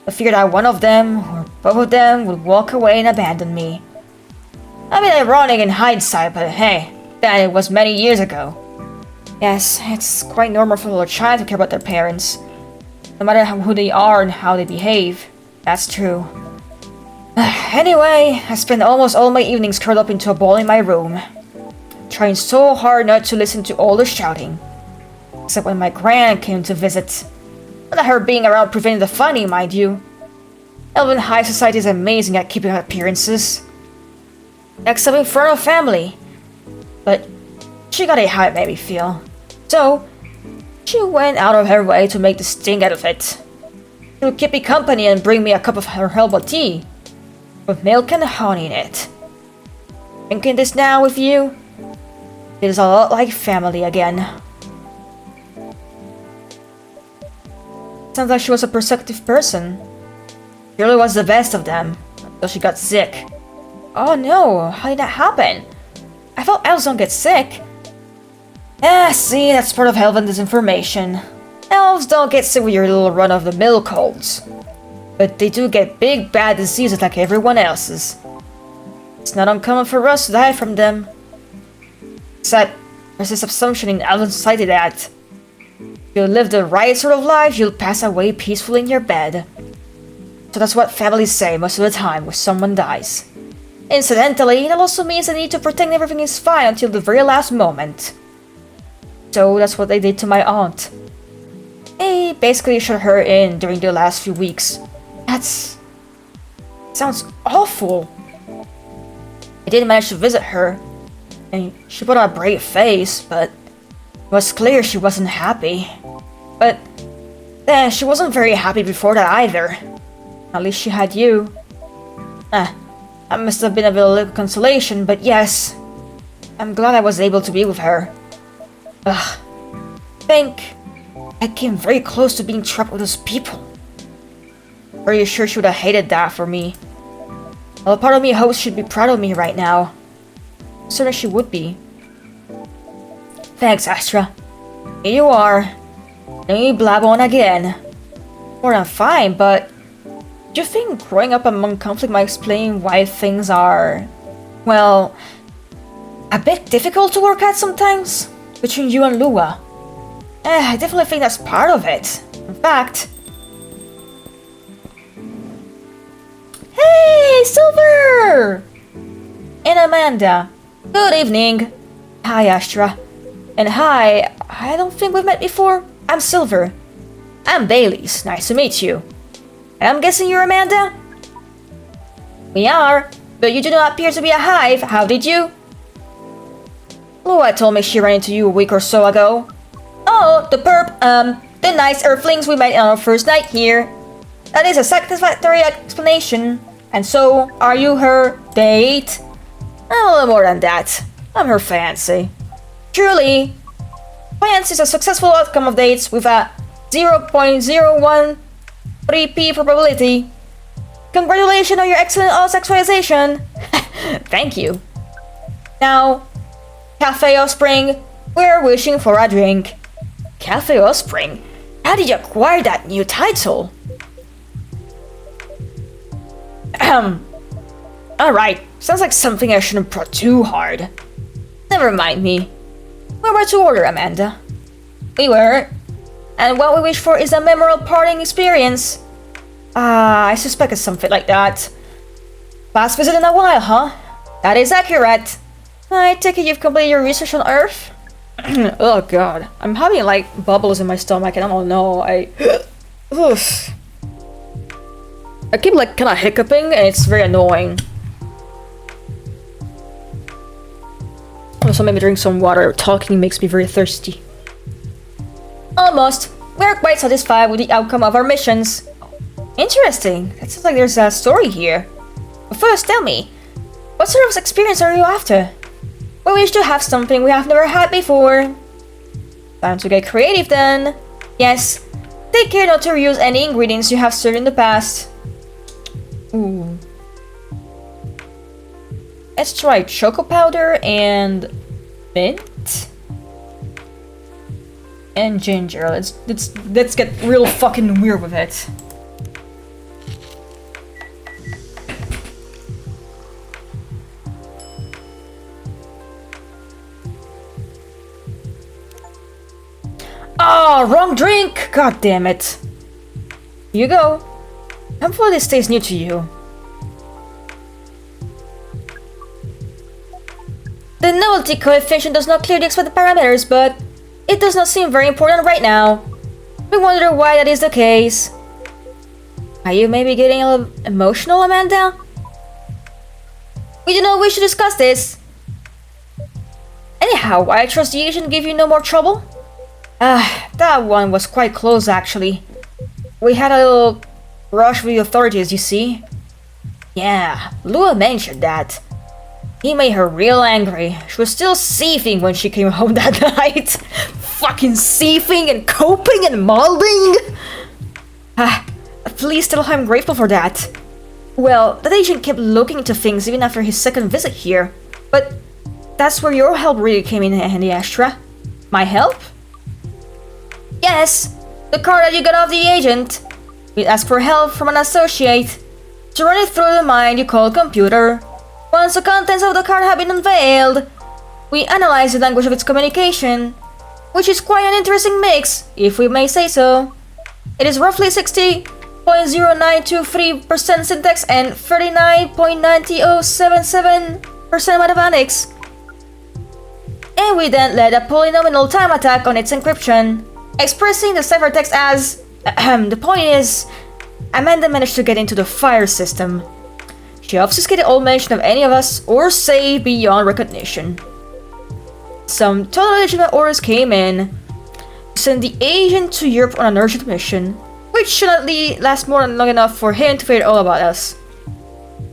I figured that one of them, or both of them, would walk away and abandon me. I mean, ironic in hindsight, but hey, then it was many years ago. Yes, it's quite normal for a little child to care about their parents. No matter who they are and how they behave. That's true. Anyway, I spend almost all my evenings curled up into a ball in my room, trying so hard not to listen to all the shouting. Except when my gran came to visit. Not her being around prevented the funny, mind you. Elven high society is amazing at keeping up appearances. Except in front of family. But she got how it made me feel. So, she went out of her way to make the sting out of it. She would keep me company and bring me a cup of her herbal tea. With milk and honey in it. Drinking this now with you, it is a lot like family again. Sounds like she was a perceptive person. She really was the best of them, until she got sick. Oh no, how did that happen? I thought elves don't get sick. See, that's part of Elven disinformation. Elves don't get sick with your little run-of-the-mill colds. But they do get big bad diseases like everyone else's. It's not uncommon for us to die from them. Except, there's this assumption in Elven society that if you live the right sort of life, you'll pass away peacefully in your bed. So that's what families say most of the time when someone dies. Incidentally, that also means they need to pretend everything is fine until the very last moment. So that's what they did to my aunt. They basically shut her in during the last few weeks. Sounds awful. I did manage to visit her, and she put on a brave face, but it was clear she wasn't happy. But she wasn't very happy before that either. At least she had you. That must have been a little consolation, but yes, I'm glad I was able to be with her. I think I came very close to being trapped with those people. Pretty sure she would have hated that for me. Well, part of me hopes she'd be proud of me right now. I'm certain she would be. Thanks, Astra. Here you are. Let me blab on again. More than fine, but do you think growing up among conflict might explain why things are, well, a bit difficult to work at sometimes? Between you and Lua. I definitely think that's part of it. In fact... Hey, Silver! And Amanda. Good evening. Hi, Astra. And hi, I don't think we've met before. I'm Silver. I'm Bailey's. Nice to meet you. And I'm guessing you're Amanda? We are, but you do not appear to be a hive. How did you? Lua told me she ran into you a week or so ago. Oh, the the nice earthlings we met on our first night here. That is a satisfactory explanation. And so, are you her date? A little more than that. I'm her fancy. Truly, fancy is a successful outcome of dates with a 0.013p probability. Congratulations on your excellent all-sexualization. Thank you. Now, Cafe Offspring, we're wishing for a drink. Cafe Offspring? How did you acquire that new title? Alright, sounds like something I shouldn't prod too hard. Never mind me. We were to order, Amanda. We were. And what we wish for is a memorable parting experience. I suspect it's something like that. Last visit in a while, huh? That is accurate. I take it you've completed your research on Earth? Oh god. I'm having like bubbles in my stomach and I don't know. Oof. I keep like kinda hiccuping and it's very annoying. Also maybe drink some water. Talking makes me very thirsty. Almost. We're quite satisfied with the outcome of our missions. Interesting. It sounds like there's a story here. But first, tell me, what sort of experience are you after? We wish to have something we have never had before. Time to get creative then. Yes. Take care not to reuse any ingredients you have stirred in the past. Ooh. Let's try choco powder and mint. And ginger. Let's get real fucking weird with it. Oh, wrong drink! God damn it. Here you go. Hopefully this stays new to you. The novelty coefficient does not clearly explain the parameters, but it does not seem very important right now. We wonder why that is the case. Are you maybe getting a little emotional, Amanda? We do not wish to discuss this. Anyhow, I trust the agent gave you no more trouble? That one was quite close actually. We had a little rush with the authorities, you see. Yeah, Lua mentioned that. He made her real angry. She was still seething when she came home that night. Fucking seething and coping and molding! Please tell her I'm grateful for that. Well, that agent kept looking into things even after his second visit here. But that's where your help really came in handy, Astra. My help? Yes, the card that you got off the agent. We asked for help from an associate to run it through the mind you call computer. Once the contents of the card have been unveiled, we analyze the language of its communication, which is quite an interesting mix, if we may say so. It is roughly 60.0923% syntax and 39.90077% mathematics. And we then led a polynomial time attack on its encryption, expressing the ciphertext as... the point is, Amanda managed to get into the fire system. She obfuscated all mention of any of us, or say beyond recognition. Some totally legitimate orders came in to send the agent to Europe on an urgent mission, which should at least last more than long enough for him to figure all about us.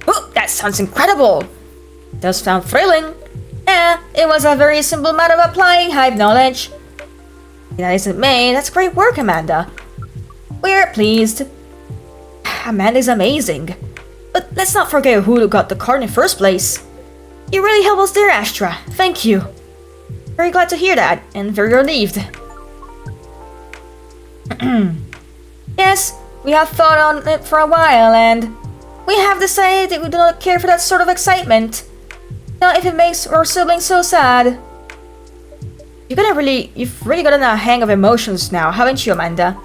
Oh, that sounds incredible! It does sound thrilling. It was a very simple matter of applying Hive knowledge. If that isn't me, that's great work, Amanda. We're pleased. Amanda's amazing. But let's not forget who got the card in the first place. You really helped us there, Astra. Thank you. Very glad to hear that, and very relieved. Yes, we have thought on it for a while, and we have decided that we do not care for that sort of excitement. Not if it makes our siblings so sad. You've really gotten a hang of emotions now, haven't you, Amanda?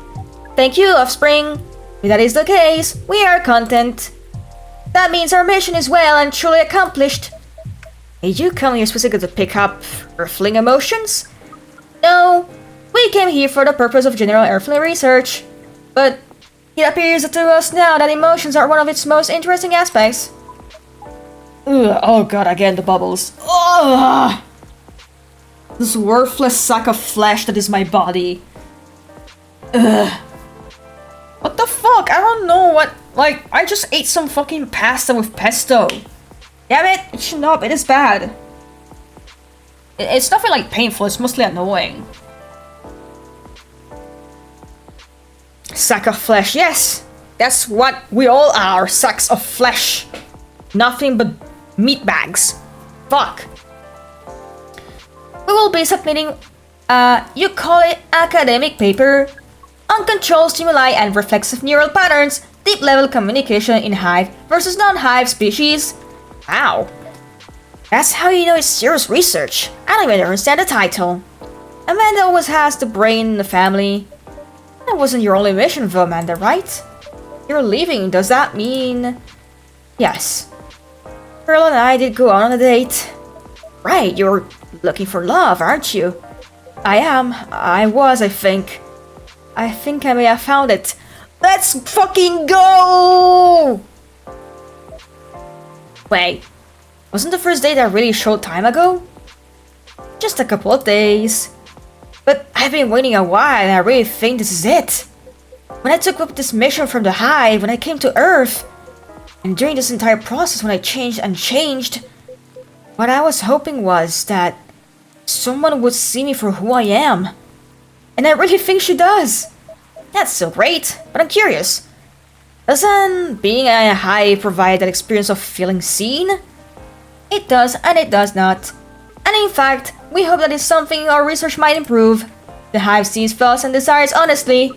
Thank you, Offspring. If that is the case, we are content. That means our mission is well and truly accomplished. Did you come here specifically to pick up Earthling emotions? No, we came here for the purpose of general Earthling research. But it appears to us now that emotions are one of its most interesting aspects. Ugh, oh god, again the bubbles. Ugh! This worthless sack of flesh that is my body. Ugh. What the fuck? I don't know what... Like, I just ate some fucking pasta with pesto. Damn it, it should not be this bad. It's nothing like painful, it's mostly annoying. Sack of flesh, yes! That's what we all are, sacks of flesh. Nothing but meat bags. Fuck. We will be submitting, you call it academic paper, uncontrolled stimuli and reflexive neural patterns, deep-level communication in Hive versus non-Hive species. Wow. That's how you know it's serious research. I don't even understand the title. Amanda always has the brain in the family. That wasn't your only mission though, Amanda, right? You're leaving, does that mean... Yes. Pearl and I did go on a date. Right, you're looking for love, aren't you? I am. I think. I think I may have found it. Let's fucking go! Wait, wasn't the first date a really short time ago? Just a couple of days. But I've been waiting a while and I really think this is it. When I took up this mission from the Hive, when I came to Earth, and during this entire process when I changed, what I was hoping was that someone would see me for who I am. And I really think she does. That's so great, but I'm curious. Doesn't being a Hive provide that experience of feeling seen? It does and it does not. And in fact, we hope that is something our research might improve. The Hive sees thoughts and desires honestly,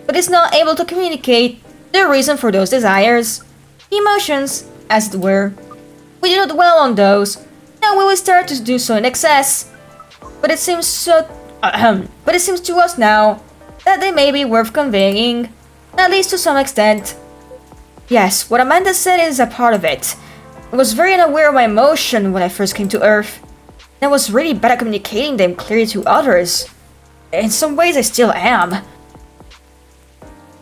but is not able to communicate the reason for those desires. Emotions, as it were. We do not dwell on those. Now we will start to do so in excess. But it seems to us now that they may be worth conveying. At least to some extent. Yes, what Amanda said is a part of it. I was very unaware of my emotion when I first came to Earth. And I was really bad at communicating them clearly to others. In some ways I still am.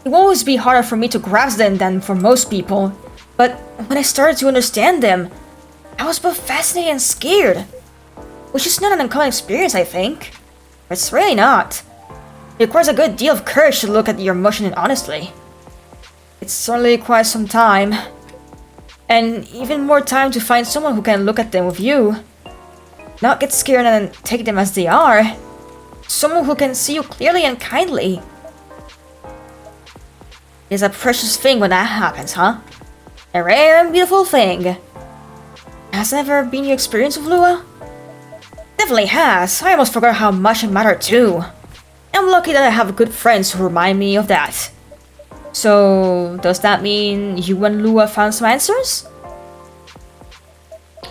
It will always be harder for me to grasp them than for most people. But when I started to understand them, I was both fascinated and scared. Which is not an uncommon experience, I think. But it's really not. It requires a good deal of courage to look at your emotion honestly. It's certainly quite some time. And even more time to find someone who can look at them with you. Not get scared and take them as they are. Someone who can see you clearly and kindly. It's a precious thing when that happens, huh? A rare and beautiful thing. Has it ever been your experience with Lua? Definitely has. I almost forgot how much it mattered too. I'm lucky that I have good friends who remind me of that. So, does that mean you and Lua found some answers?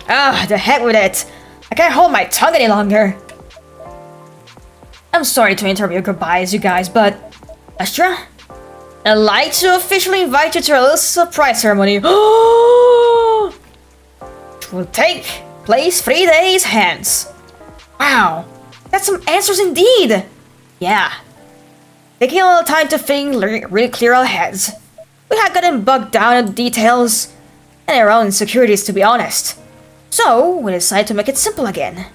Ah, the heck with it. I can't hold my tongue any longer. I'm sorry to interrupt your goodbyes, you guys, but... Astra? I'd like to officially invite you to our little surprise ceremony. Which will take place 3 days hence. Wow, that's some answers indeed. Yeah. Taking a little time to think, really clear our heads. We had gotten bogged down in the details and our own insecurities, to be honest. So, we decided to make it simple again.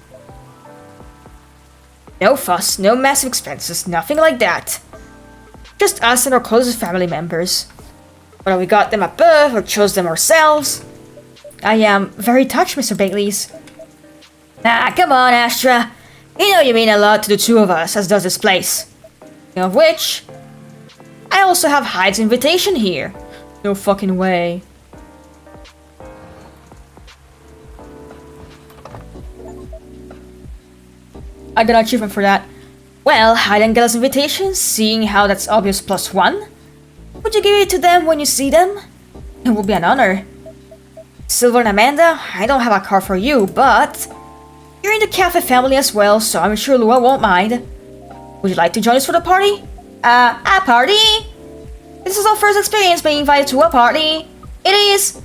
No fuss, no massive expenses, nothing like that. Just us and our closest family members. Whether we got them at birth or chose them ourselves. I am very touched, Mr. Baileys. Ah, come on, Astra. You know you mean a lot to the two of us, as does this place. Of which, I also have Hyde's invitation here. No fucking way. I got an achievement for that. Well, Hyde and Gella's invitation, seeing how that's obvious +1. Would you give it to them when you see them? It will be an honor. Silver and Amanda, I don't have a car for you, but... You're in the cafe family as well, so I'm sure Lua won't mind. Would you like to join us for the party? A party? This is our first experience being invited to a party. It is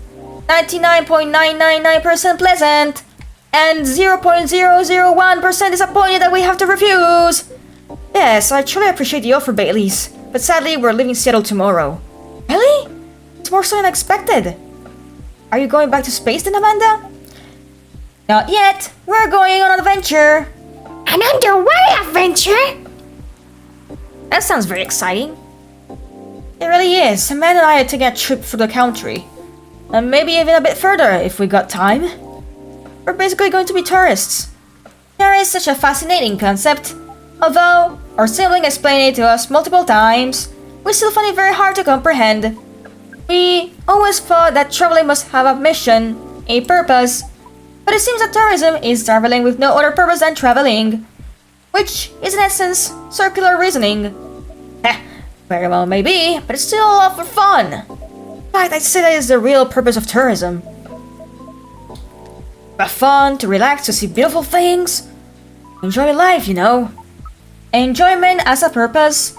99.999% pleasant and 0.001% disappointed that we have to refuse. Yes, I truly appreciate the offer, Baileys, but sadly we're leaving Seattle tomorrow. Really? It's more so than expected. Are you going back to space then, Amanda? Not yet. We're going on an adventure. An underwater adventure? That sounds very exciting. It really is. Amanda and I are taking a trip through the country. And maybe even a bit further if we got time. We're basically going to be tourists. There is such a fascinating concept. Although our sibling explained it to us multiple times, we still find it very hard to comprehend. We always thought that traveling must have a mission, a purpose. But it seems that tourism is traveling with no other purpose than traveling. Which is in essence circular reasoning. Very well maybe, but it's still a lot for fun. In fact, I'd say that is the real purpose of tourism. Have fun, to relax, to see beautiful things. Enjoy life, you know. Enjoyment as a purpose.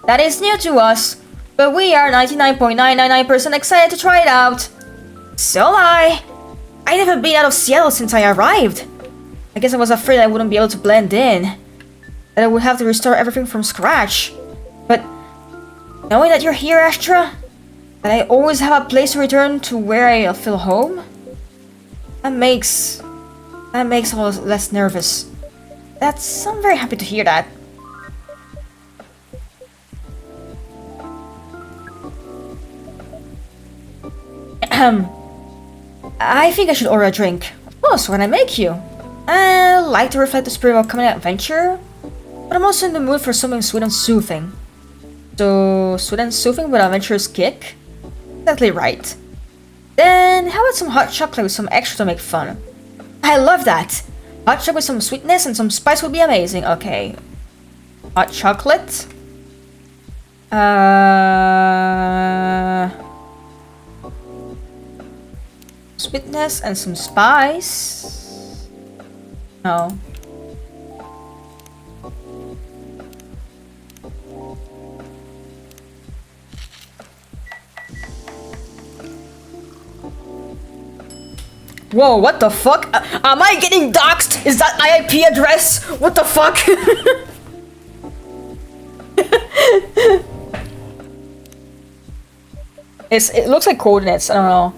That is new to us, but we are 99.999% excited to try it out. So am I. I've never been out of Seattle since I arrived. I guess I was afraid I wouldn't be able to blend in. That I would have to restart everything from scratch. But knowing that you're here, Astra, that I always have a place to return to where I feel home, that makes a lot less nervous. I'm very happy to hear that. I think I should order a drink. Of course, when I make you. I like to reflect the spirit of coming adventure, but I'm also in the mood for something sweet and soothing. So, sweet and soothing with an adventurous kick? Exactly right. Then, how about some hot chocolate with some extra to make fun? I love that! Hot chocolate with some sweetness and some spice would be amazing. Okay. Hot chocolate. Sweetness and some spice. No. Whoa, what the fuck? Am I getting doxxed? Is that IP address? What the fuck? It looks like coordinates, I don't know.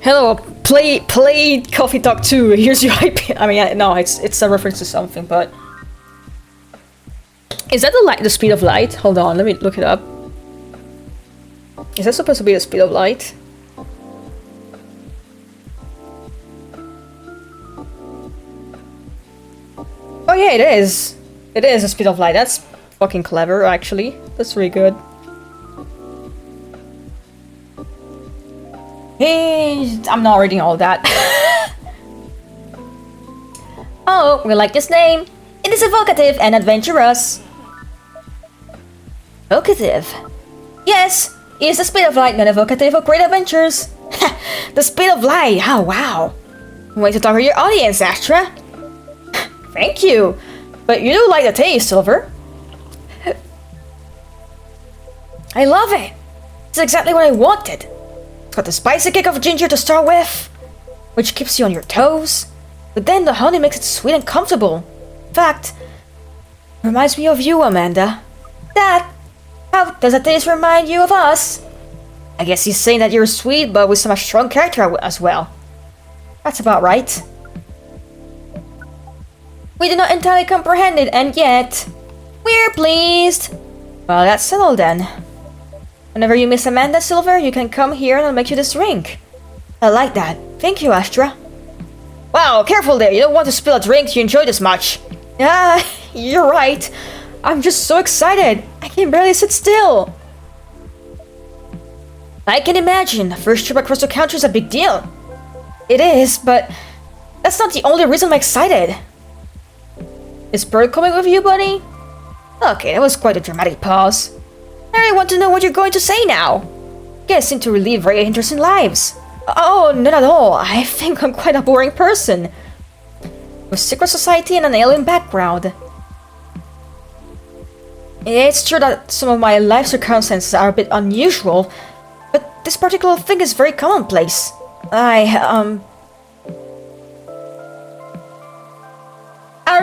Hello, play Coffee Talk 2. Here's your IP. I mean, no, it's a reference to something, but is that the speed of light? Hold on, let me look it up. Is that supposed to be the speed of light? Oh yeah, it is. It is the speed of light. That's fucking clever, actually. That's really good. Hey, I'm not reading all that. Oh, we like this name. It is evocative and adventurous. Evocative? Yes, it is the speed of light, not evocative of great adventures. The speed of light, oh wow. Way to talk to your audience, Astra. Thank you, but you do like the taste, Silver. I love it. It's exactly what I wanted. It's got the spicy kick of ginger to start with, which keeps you on your toes, but then the honey makes it sweet and comfortable. In fact, it reminds me of you, Amanda. How does the taste remind you of us? I guess he's saying that you're sweet, but with some strong character as well. That's about right. We do not entirely comprehend it, and yet we're pleased. Well, that's settled then. Whenever you miss Amanda, Silver, you can come here and I'll make you this drink. I like that. Thank you, Astra. Wow, careful there. You don't want to spill a drink you enjoy this much. Yeah, you're right. I'm just so excited. I can barely sit still. I can imagine. The first trip across the country is a big deal. It is, but that's not the only reason I'm excited. Is Bird coming with you, buddy? Okay, that was quite a dramatic pause. I really want to know what you're going to say now. You guys seem to live very interesting lives. Oh, not at all. I think I'm quite a boring person. With secret society and an alien background. It's true that some of my life circumstances are a bit unusual, but this particular thing is very commonplace. Our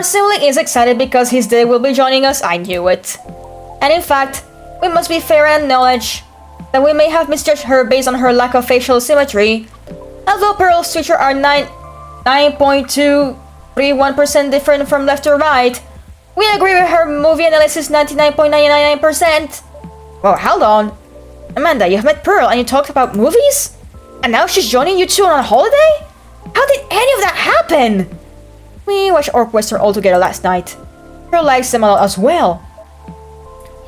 sibling is excited because his dad will be joining us. I knew it. And in fact, we must be fair and acknowledge that we may have misjudged her based on her lack of facial symmetry. Although Pearl's features are 9.231% different from left to right, we agree with her movie analysis 99.999%. Well, hold on. Amanda, you've met Pearl and you talked about movies? And now she's joining you two on a holiday? How did any of that happen? We watched Orc Western all together last night. Pearl likes them a lot as well.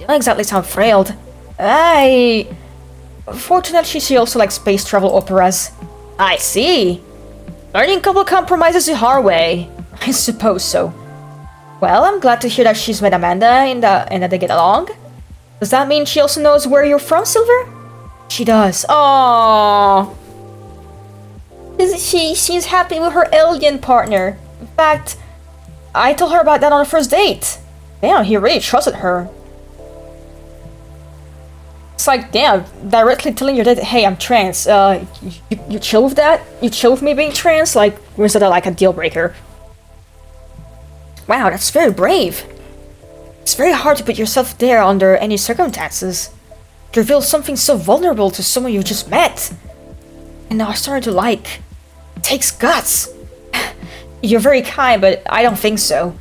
You don't exactly sound thrilled. Fortunately, she also likes space travel operas. I see. Learning couple compromises the hard way. I suppose so. Well, I'm glad to hear that she's met Amanda and that they get along. Does that mean she also knows where you're from, Silver? She does. Aww. She seems happy with her alien partner. In fact, I told her about that on the first date. Damn, he really trusted her. It's like, damn, directly telling your dad, hey, I'm trans. You chill with that? You chill with me being trans? Like, was that like a deal breaker? Wow, that's very brave. It's very hard to put yourself there under any circumstances. To reveal something so vulnerable to someone you just met. And now I'm starting to like. It takes guts. You're very kind, but I don't think so.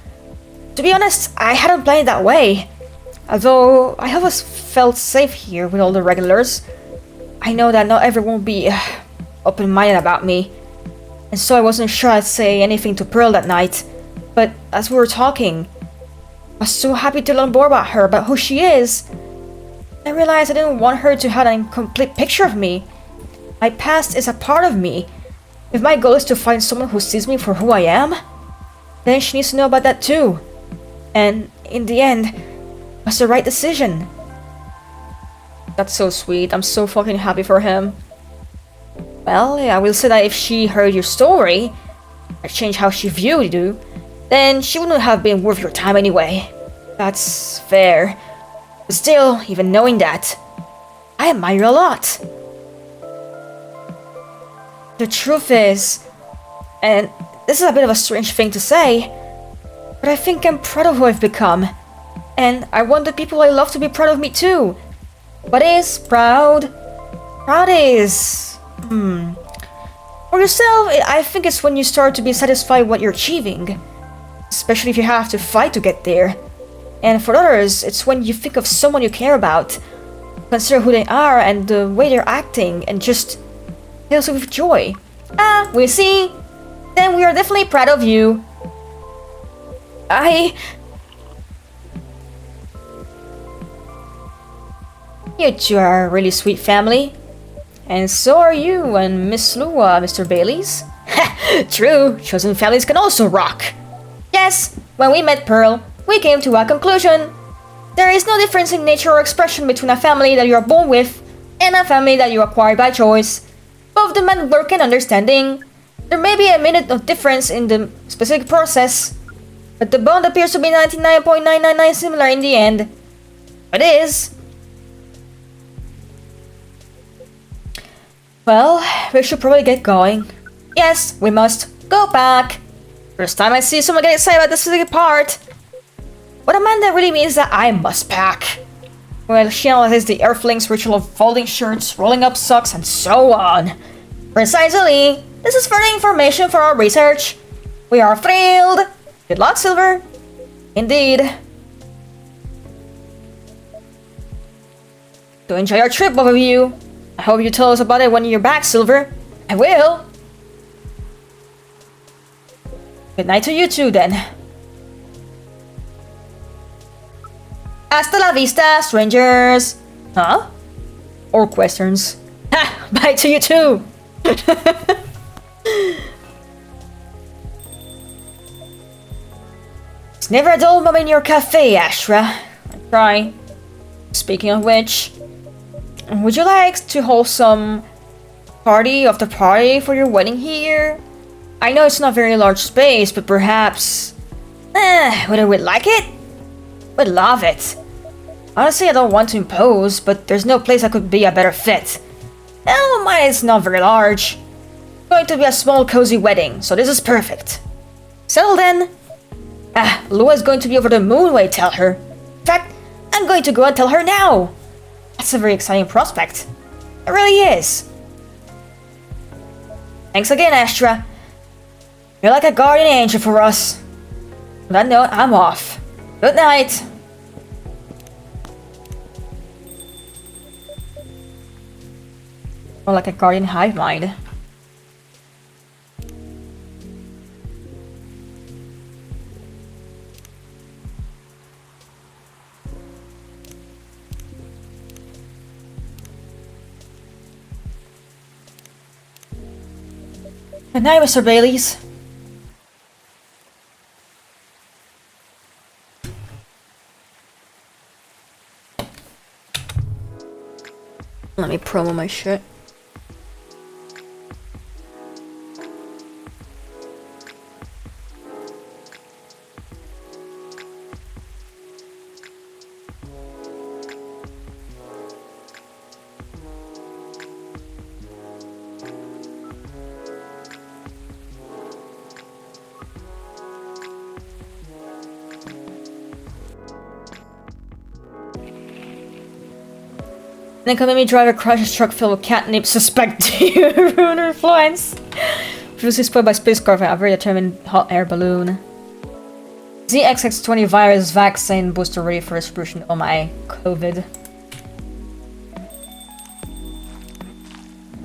To be honest, I hadn't planned it that way. Although, I always felt safe here with all the regulars. I know that not everyone will be open-minded about me. And so I wasn't sure I'd say anything to Pearl that night. But as we were talking, I was so happy to learn more about her, about who she is. I realized I didn't want her to have an incomplete picture of me. My past is a part of me. If my goal is to find someone who sees me for who I am, then she needs to know about that too. And in the end, it was the right decision. That's so sweet. I'm so fucking happy for him. Well, yeah, I will say that if she heard your story, and changed how she viewed you, then she wouldn't have been worth your time anyway. That's fair. But still, even knowing that, I admire you a lot. The truth is, and this is a bit of a strange thing to say, but I think I'm proud of who I've become. And I want the people I love to be proud of me too. What is proud? Proud is... For yourself, I think it's when you start to be satisfied with what you're achieving. Especially if you have to fight to get there. And for others, it's when you think of someone you care about, consider who they are and the way they're acting, and just fills you with joy. Ah, we see. Then we are definitely proud of you. You two are a really sweet family. And so are you and Miss Lua, Mr. Baileys. True, chosen families can also rock. Yes, when we met Pearl, we came to a conclusion. There is no difference in nature or expression between a family that you are born with and a family that you acquire by choice. Both demand work and understanding. There may be a minute of difference in the specific process, but the bond appears to be 99.999 similar in the end. It is. Well, we should probably get going. Yes, we must go back. First time I see someone get excited about this specific part. What Amanda really means is that I must pack. Well, she analyzes the Earthlings' ritual of folding shirts, rolling up socks, and so on. Precisely. This is further information for our research. We are thrilled. Good luck, Silver. Indeed. To enjoy our trip, both of you. I hope you tell us about it when you're back, Silver. I will. Good night to you too, then. Hasta la vista, strangers. Huh? Or questions. Ha! Bye to you too. It's never a dull moment in your cafe, Astra. I try. Speaking of which, would you like to hold some party after party for your wedding here? I know it's not a very large space, but perhaps... would we like it? We'd love it. Honestly, I don't want to impose, but there's no place that could be a better fit. Oh, mine is not very large. It's going to be a small, cozy wedding, so this is perfect. Settle then. Lua's going to be over the moon when I tell her. In fact, I'm going to go and tell her now. That's a very exciting prospect. It really is. Thanks again, Astra. You're like a guardian angel for us. On that note, I'm off. Good night. Or like a guardian hive mind. Good night, Mr. Baileys. Let me promo my shit. Then come let me drive a crashes truck filled with catnip suspect ruin influence. Previously spoiled by spacecraft and a very determined hot air balloon. ZXX20 virus vaccine booster ready for distribution. Oh my, COVID.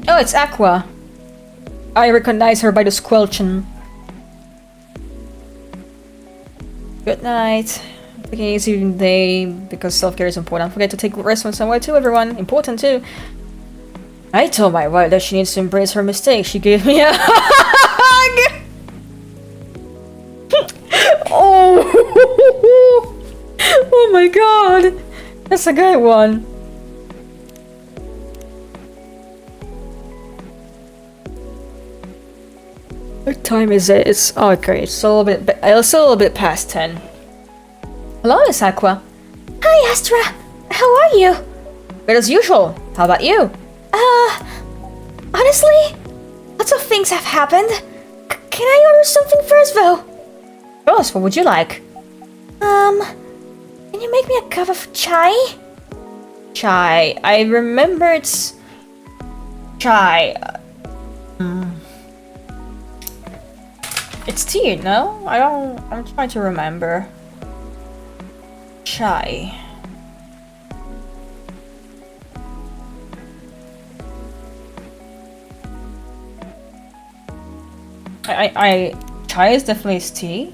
Oh, it's Aqua. I recognize her by the squelching. Good night. Taking it easy day because self-care is important. Don't forget to take rest once in a while too, everyone. Important too. I told my wife that she needs to embrace her mistake. She gave me a hug! Oh! Oh my god! That's a good one. What time is it? It's okay. It's a little bit past 10. Hello, Miss Aqua. Hi, Astra. How are you? Good as usual. How about you? Honestly, lots of things have happened. Can I order something first, though? Of course, what would you like? Can you make me a cup of chai? Chai. I remember it's... Chai. It's tea, no? I'm trying to remember. Chai. Chai is definitely tea.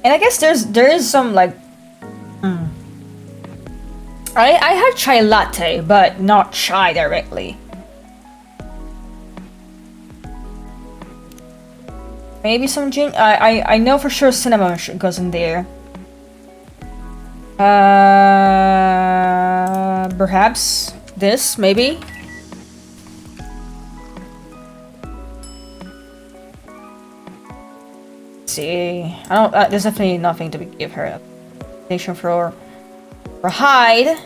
And I guess there is some like I had chai latte, but not chai directly. Maybe some gin. I know for sure cinnamon goes in there. Perhaps this, maybe. Let's see, I don't. There's definitely nothing to give her. Nation for Hyde,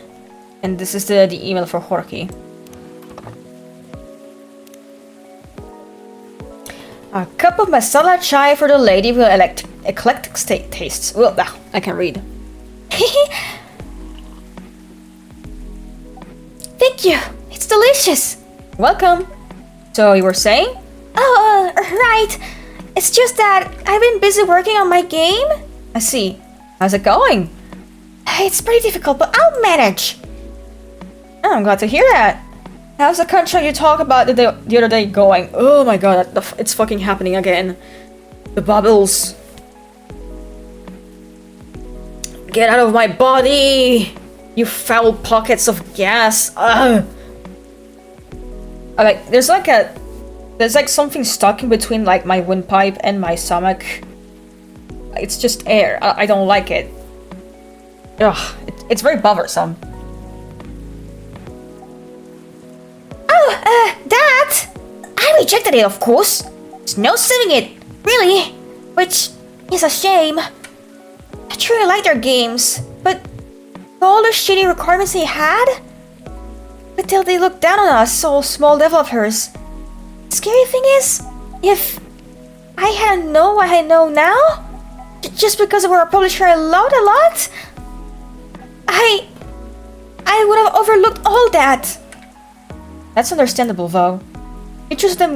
and this is the email for Jorge. A cup of masala chai for the lady with eclectic tastes. Well, I can read. Thank you. It's delicious. Welcome. So you were saying? Oh, right. It's just that I've been busy working on my game. I see. How's it going? It's pretty difficult, but I'll manage. Oh, I'm glad to hear that. How's the contract you talked about the other day going? Oh my god, it's fucking happening again. The bubbles. Get out of my body! You foul pockets of gas. Ugh. Like, there's like something stuck in between like my windpipe and my stomach. It's just air. I don't like it. Ugh, it's very bothersome. Oh, that! I rejected it, of course. There's no saving it, really. Which is a shame. I truly like their games, but all the shitty requirements they had? But till they look down on us, all small developers. The scary thing is, if I hadn't known what I know now, just because we were a publisher I loved a lot, I would have overlooked all that. That's understandable, though. You trusted them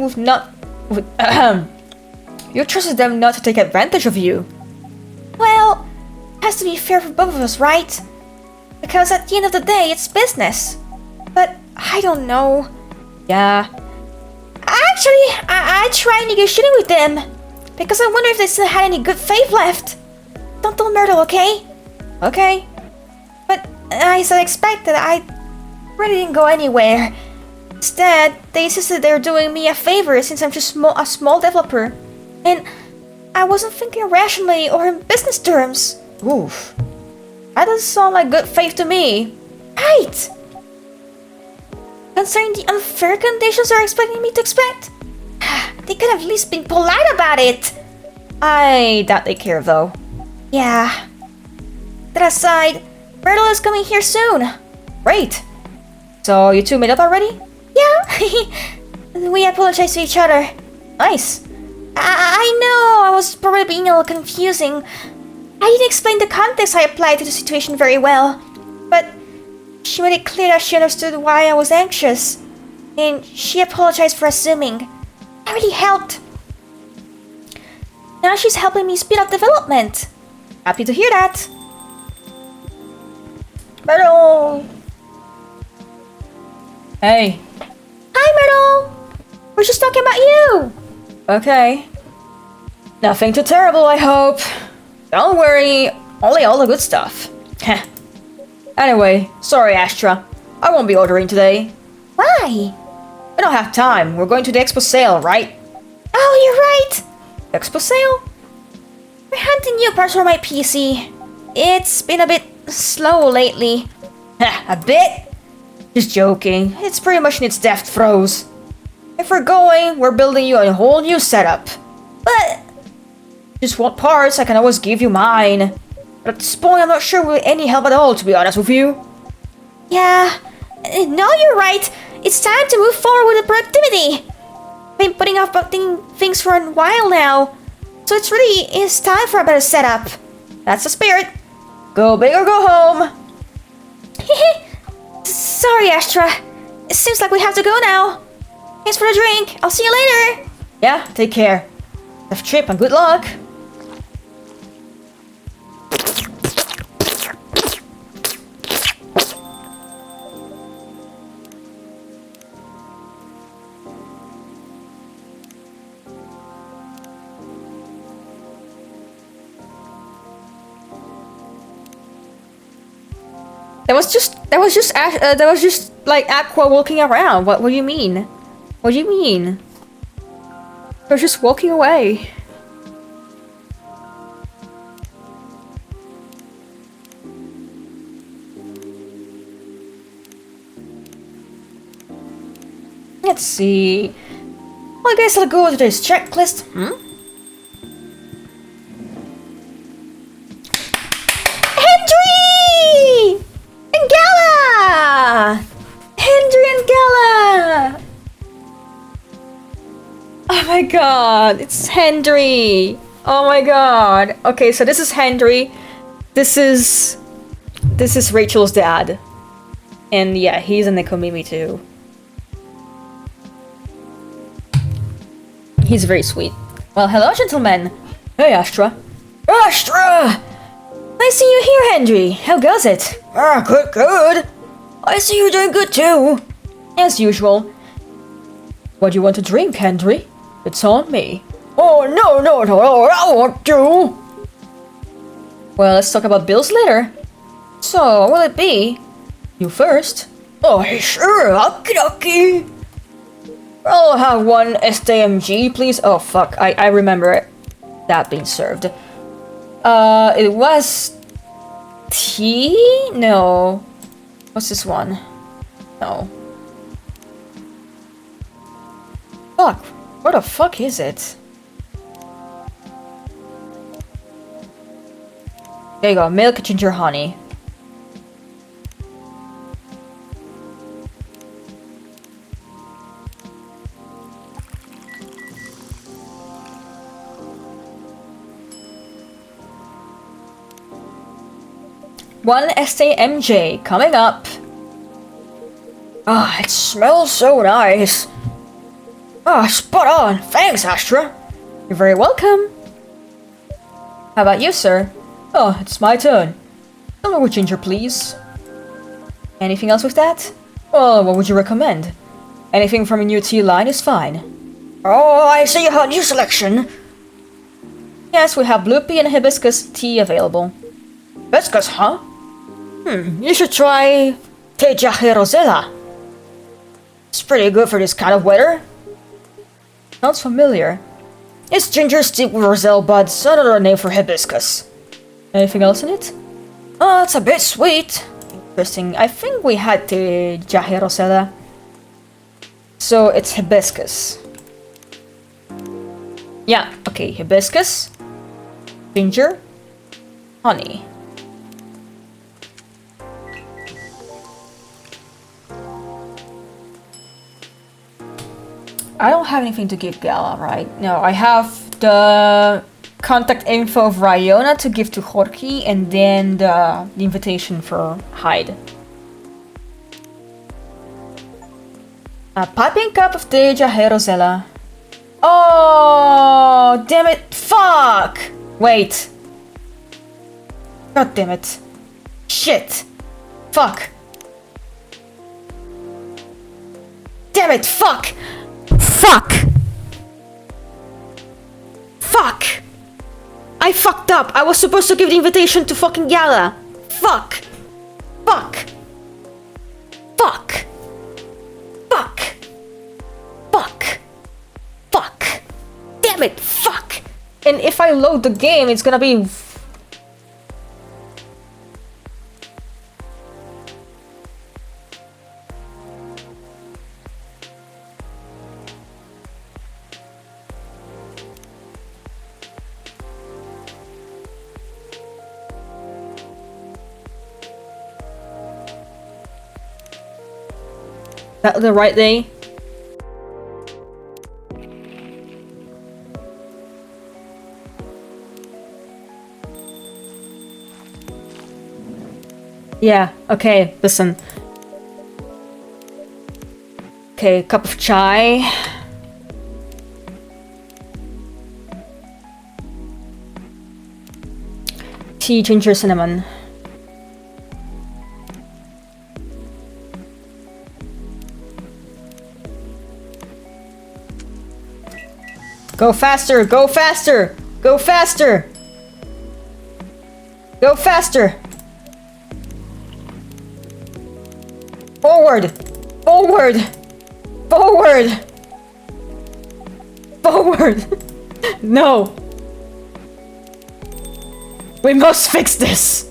you trusted them not to take advantage of you. Well, it has to be fair for both of us, right? Because at the end of the day, it's business. But I don't know. Yeah. Actually, I tried negotiating with them. Because I wonder if they still had any good faith left. Don't tell Myrtle, okay? Okay. But as I expected, I really didn't go anywhere. Instead, they insisted they were doing me a favor since I'm just a small developer. And I wasn't thinking rationally or in business terms. Oof. That doesn't sound like good faith to me. Right! Concerning the unfair conditions they're expecting me to expect, they could have at least been polite about it. I doubt they care, though. Yeah. That aside, Myrtle is coming here soon. Great. So you two made up already? Yeah. We apologize to each other. Nice. I know I was probably being a little confusing. I didn't explain the context I applied to the situation very well. But she made it clear that she understood why I was anxious. And she apologized for assuming. That really helped. Now she's helping me speed up development. Happy to hear that. Myrtle! Hey. Hi, Myrtle! We're just talking about you! Okay. Nothing too terrible, I hope. Don't worry, only all the good stuff. Heh. Anyway, sorry Astra. I won't be ordering today. Why? I don't have time. We're going to the expo sale, right? Oh, you're right! Expo sale? We're hunting new parts for my PC. It's been a bit slow lately. A bit? Just joking. It's pretty much in its death throes. If we're going, we're building you a whole new setup. But just want parts, I can always give you mine. But at this point, I'm not sure with any help at all, to be honest with you. Yeah, no, you're right. It's time to move forward with the productivity. I've been putting off building things for a while now, so it's time for a better setup. That's the spirit. Go big or go home. Sorry, Astra. It seems like we have to go now. Thanks for the drink. I'll see you later. Yeah, take care. Safe trip and good luck. That was just like Aqua walking around. What do you mean? What do you mean? They're just walking away. Let's see. Well, I guess I'll go to this checklist. Hendry! And Gala! Hendry and Gala! Oh my god, it's Hendry! Oh my god. Okay, so this is Hendry. This is Rachel's dad. And yeah, he's a Nekomimi too. He's very sweet. Well, hello, gentlemen. Hey, Astra. Astra! I see you here, Hendry. How goes it? Good. I see you're doing good too. As usual. What do you want to drink, Hendry? It's on me. Oh, no, I want to. Well, let's talk about bills later. So, what will it be? You first. Oh, sure, okie. I'll have one STMG, please. Oh, fuck, I remember that being served. It was... tea? No. What's this one? No. Fuck, what the fuck is it? There you go, milk, ginger, honey. One SAMJ coming up. Ah, it smells so nice. Ah, spot on. Thanks, Astra. You're very welcome. How about you, sir? Oh, it's my turn. Something with ginger, please. Anything else with that? Oh, what would you recommend? Anything from a new tea line is fine. Oh, I see you have a new selection. Yes, we have blue pea and hibiscus tea available. Hibiscus, huh? You should try Tejahe Rosella. It's pretty good for this kind of weather. Sounds familiar. It's ginger steeped with roselle buds, another name for hibiscus. Anything else in it? Oh, it's a bit sweet. Interesting. I think we had Tejahe Rosella. So it's hibiscus. Yeah, okay, hibiscus, ginger, honey. I don't have anything to give Gala, right? No, I have the contact info of Rayona to give to Jorge, and then the invitation for Hyde. A piping cup of Tejahe Rosella. Oh, damn it. Fuck. Wait. God damn it. Shit. Fuck. Damn it. Fuck. Fuck. Fuck. I fucked up. I was supposed to give the invitation to fucking Gala. Fuck. Fuck. Fuck. Fuck. Fuck. Fuck. Damn it. Fuck. And if I load the game, it's gonna be... That the right day? Yeah, okay, listen. Okay, cup of chai. Tea, ginger, cinnamon. Go faster! Go faster! Go faster! Go faster! Forward! Forward! Forward! Forward! No! We must fix this!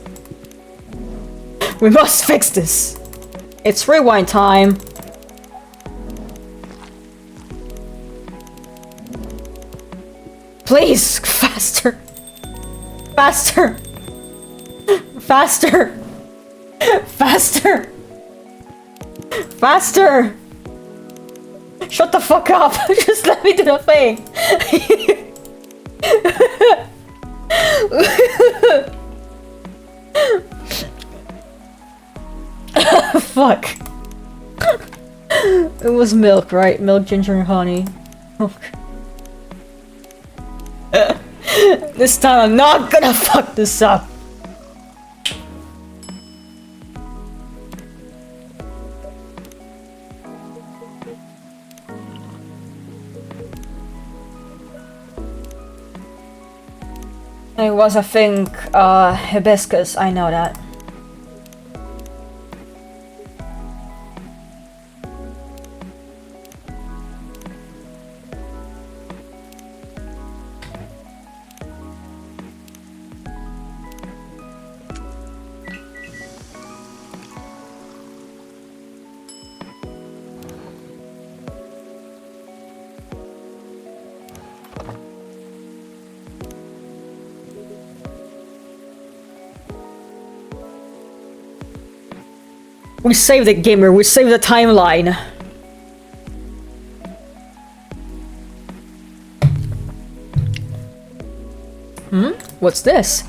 We must fix this! It's rewind time! Please! Faster! Faster! Faster! Faster! Faster! Shut the fuck up! Just let me do the thing! Fuck. It was milk, right? Milk, ginger, and honey. Milk. This time I'm not gonna fuck this up. It was, I think, Hibiscus, I know that. We saved it, gamer. We saved the timeline. What's this?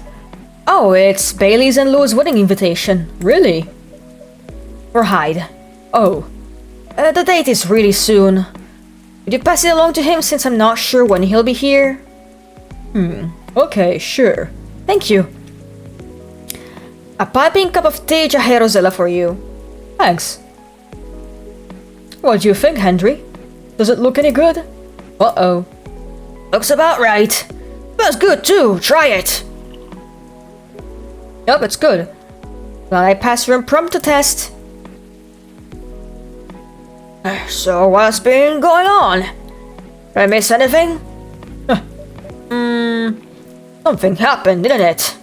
Oh, it's Bailey's and Lou's wedding invitation. Really? For Hyde. Oh. The date is really soon. Would you pass it along to him since I'm not sure when he'll be here? Okay, sure. Thank you. A piping cup of tea Jaherozella for you. Thanks. What do you think, Henry? Does it look any good? Uh-oh. Looks about right. Smells good too, try it. Yup, it's good. Glad I passed your impromptu test. So what's been going on? Did I miss anything? Something happened, didn't it?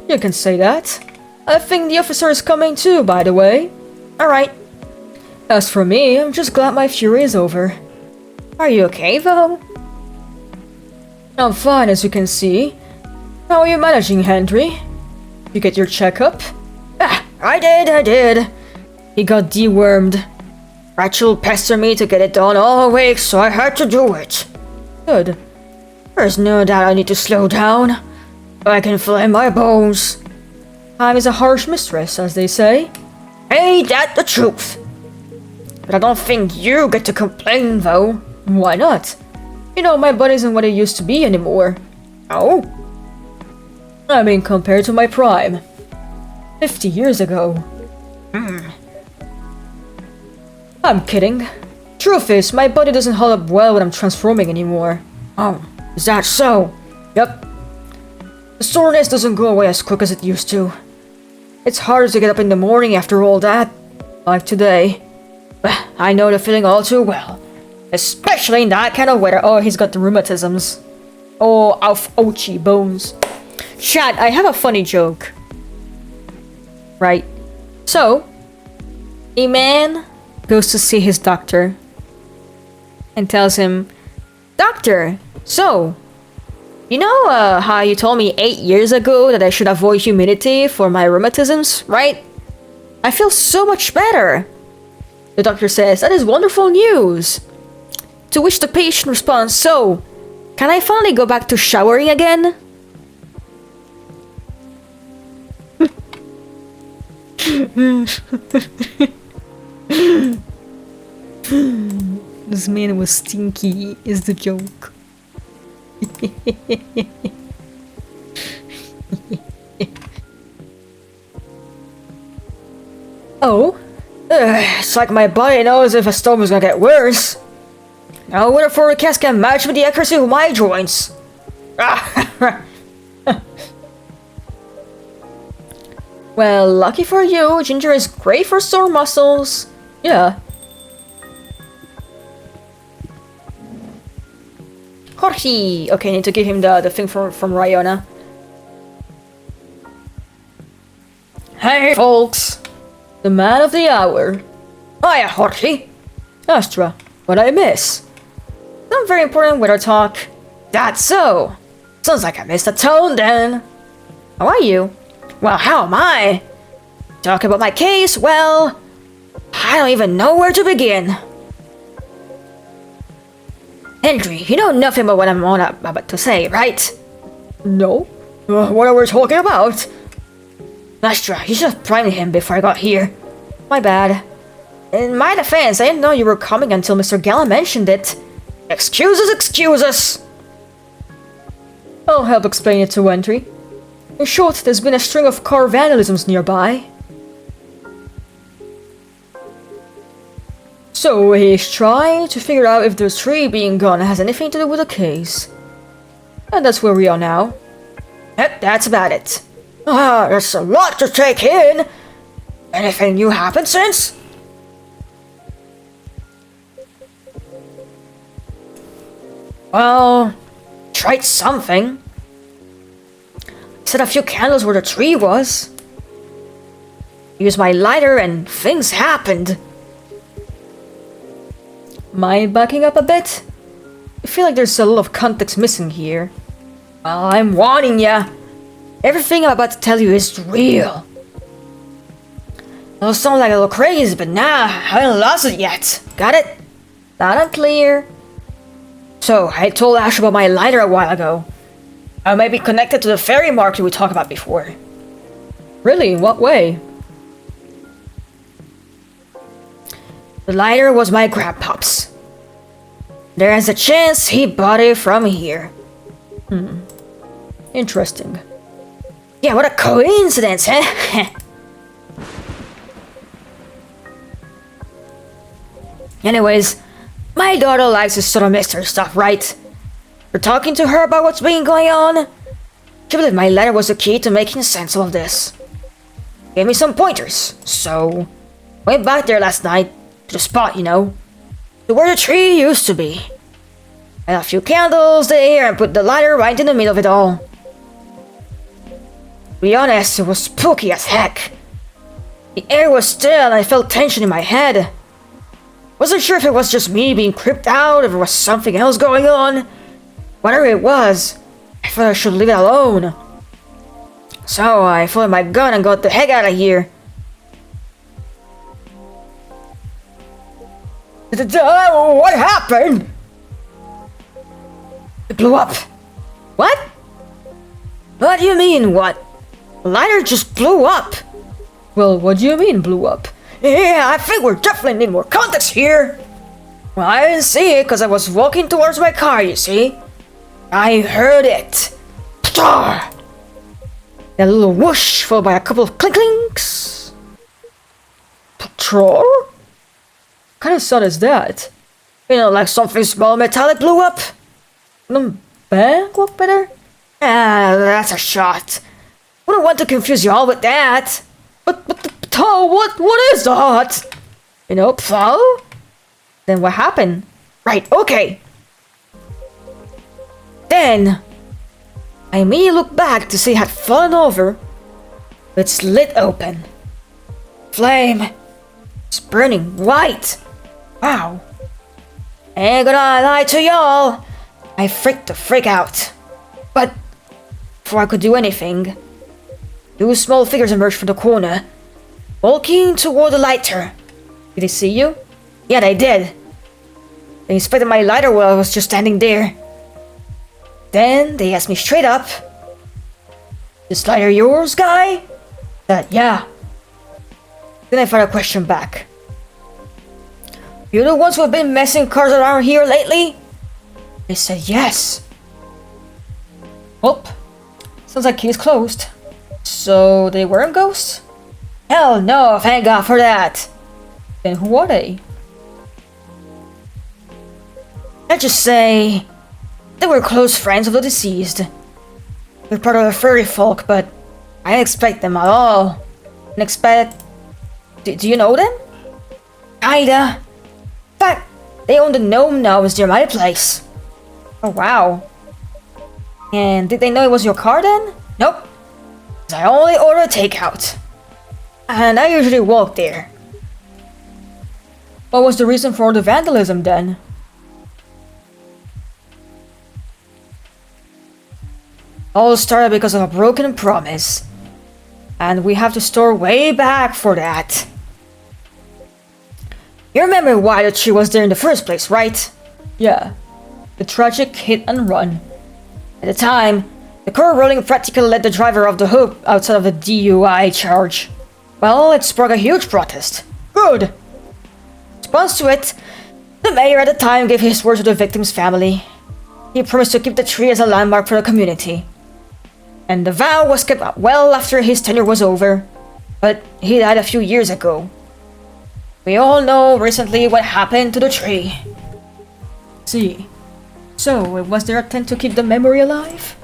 You can say that. I think the officer is coming too, by the way. Alright. As for me, I'm just glad my fury is over. Are you okay, though? I'm fine, as you can see. How are you managing, Henry? You get your checkup? Ah, I did. He got dewormed. Rachel pestered me to get it done all week, so I had to do it. Good. There's no doubt I need to slow down. I can feel it in my bones. Time is a harsh mistress, as they say. Ain't that the truth? But I don't think you get to complain, though. Why not? You know, my body isn't what it used to be anymore. Oh? I mean, compared to my prime. 50 years ago. I'm kidding. Truth is, my body doesn't hold up well when I'm transforming anymore. Oh, is that so? Yep. The soreness doesn't go away as quick as it used to. It's harder to get up in the morning after all that. Like today. I know the feeling all too well. Especially in that kind of weather. Oh, he's got the rheumatisms. Oh, ouchie bones. Chat, I have a funny joke. Right. So, a man goes to see his doctor and tells him, Doctor, so, you know how you told me 8 years ago that I should avoid humidity for my rheumatisms, right? I feel so much better. The doctor says, that is wonderful news. To which the patient responds, so, can I finally go back to showering again? This man was stinky, is the joke. Oh? It's like my body knows if a storm is gonna get worse. Now, weather forecast can match with the accuracy of my joints. Well, lucky for you, ginger is great for sore muscles. Yeah. Jorge! Okay, I need to give him the thing from Ryona. Hey, folks! The man of the hour. Hiya, Jorge! Astra, what'd I miss? Some very important weather talk. That's so! Sounds like I missed a tone then. How are you? Well, how am I? Talk about my case, well... I don't even know where to begin. Henry, you know nothing about what I'm about to say, right? No. What are we talking about? Astra, you should have primed him before I got here. My bad. In my defense, I didn't know you were coming until Mr. Gala mentioned it. Excuses, excuses! I'll help explain it to Entry. In short, there's been a string of car vandalisms nearby. So he's trying to figure out if the tree being gone has anything to do with the case. And that's where we are now. Yep, that's about it. There's a lot to take in. Anything new happened since? Well, tried something. Set a few candles where the tree was. Used my lighter and things happened. Mind backing up a bit? I feel like there's a lot of context missing here. Well, I'm warning ya. Everything I'm about to tell you is real. It'll sound like a little crazy, but nah, I haven't lost it yet. Got it? Loud and clear. So, I told Ash about my lighter a while ago. I may be connected to the fairy market we talked about before. Really? In what way? The lighter was my grandpop's. There's a chance he bought it from here. Interesting. Yeah, what a coincidence, huh? Anyways, my daughter likes this sort of mystery stuff, right? We're talking to her about what's been going on. She believed my letter was the key to making sense of all this. Gave me some pointers, so... went back there last night, to the spot, you know. To where the tree used to be. I had a few candles there and put the lighter right in the middle of it all. To be honest, it was spooky as heck. The air was still and I felt tension in my head. Wasn't sure if it was just me being creeped out, if there was something else going on. Whatever it was, I thought I should leave it alone. So I folded my gun and got the heck out of here. What happened? It blew up. What? What do you mean, what? The lighter just blew up. Well, what do you mean, blew up? Yeah, I think we definitely need more context here. Well, I didn't see it because I was walking towards my car, you see. I heard it. That little whoosh followed by a couple of clinks. Patrol? What kind of sound is that? You know, like something small metallic blew up? Bang, look better? Ah, that's a shot. Wouldn't want to confuse y'all with that. But what is that? You know, plow? Then what happened? Right, okay. Then, I immediately looked back to see it had fallen over. It slit open. Flame. It's burning white. Wow. Ain't gonna lie to y'all. I freaked the freak out. But, before I could do anything, two small figures emerged from the corner, walking toward the lighter. Did they see you? Yeah, they did. They inspected my lighter while I was just standing there. Then they asked me straight up, "This lighter yours, guy?" That, yeah. Then I fired a question back. "You the ones who have been messing cars around here lately?" They said yes. Well, sounds like case closed. So they weren't ghosts? Hell no, thank God for that. Then who are they? Let's just say they were close friends of the deceased. We're part of the furry folk, but I didn't expect them at all. Didn't expect... Do you know them? Kinda. In fact, they own the gnome gnomes near my place. Oh wow. And did they know it was your car then? Nope. 'Cause I only order takeout. And I usually walk there. What was the reason for the vandalism then? All started because of a broken promise. And we have to store way back for that. You remember why the tree was there in the first place, right? Yeah. The tragic hit and run. At the time, the car rolling practically led the driver off the hook outside of a DUI charge. Well, it sparked a huge protest. Good! In response to it, the mayor at the time gave his word to the victim's family. He promised to keep the tree as a landmark for the community. And the vow was kept well after his tenure was over. But he died a few years ago. We all know recently what happened to the tree. See. So, was their attempt to keep the memory alive?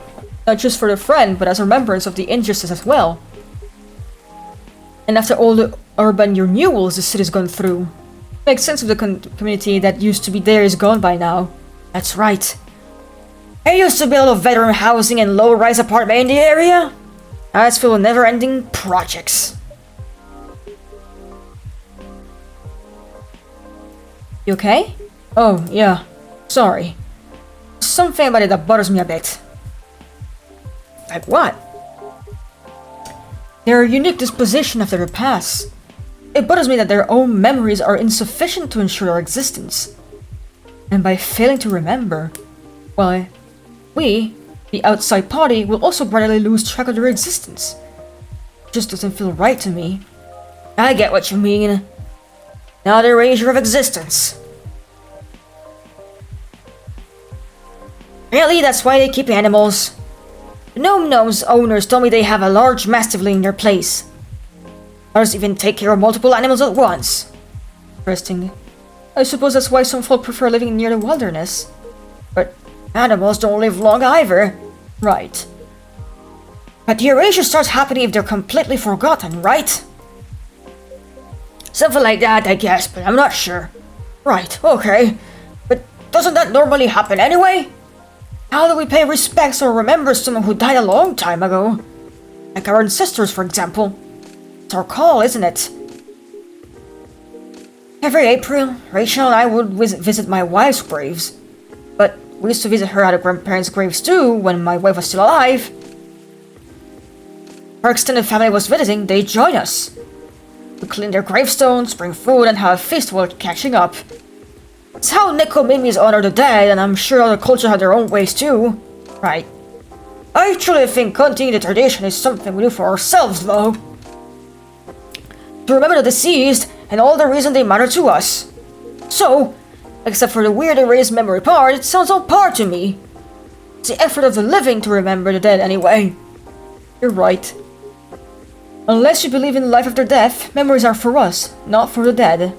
Not just for the friend, but as a remembrance of the injustice as well. And after all the urban renewals the city's gone through, makes sense of the community that used to be there is gone by now. That's right. There used to be a lot of veteran housing and low-rise apartment in the area. Now it's filled with never-ending projects. You okay? Oh, yeah. Sorry. Something about it that bothers me a bit. Like what? Their unique disposition after their past. It bothers me that their own memories are insufficient to ensure their existence. And by failing to remember, well, we, the outside party, will also gradually lose track of their existence. It just doesn't feel right to me. I get what you mean. Another erasure of existence. Really, that's why they keep animals. The gnome's owners told me they have a large mastiff in their place. Others even take care of multiple animals at once. Interesting. I suppose that's why some folk prefer living near the wilderness. But animals don't live long either. Right. But the erasure starts happening if they're completely forgotten, right? Something like that, I guess, but I'm not sure. Right, okay. But doesn't that normally happen anyway? How do we pay respects or remember someone who died a long time ago? Like our ancestors, for example. It's our call, isn't it? Every April, Rachel and I would visit my wife's graves. But we used to visit her at her grandparents' graves too, when my wife was still alive. Her extended family was visiting, they'd join us. We clean their gravestones, bring food, and have a feast while catching up. It's how Nekomimis honor the dead, and I'm sure other cultures have their own ways too. Right. I truly think continuing the tradition is something we do for ourselves, though. To remember the deceased, and all the reason they matter to us. So, except for the weird erased memory part, it sounds on par to me. It's the effort of the living to remember the dead anyway. You're right. Unless you believe in life after death, memories are for us, not for the dead.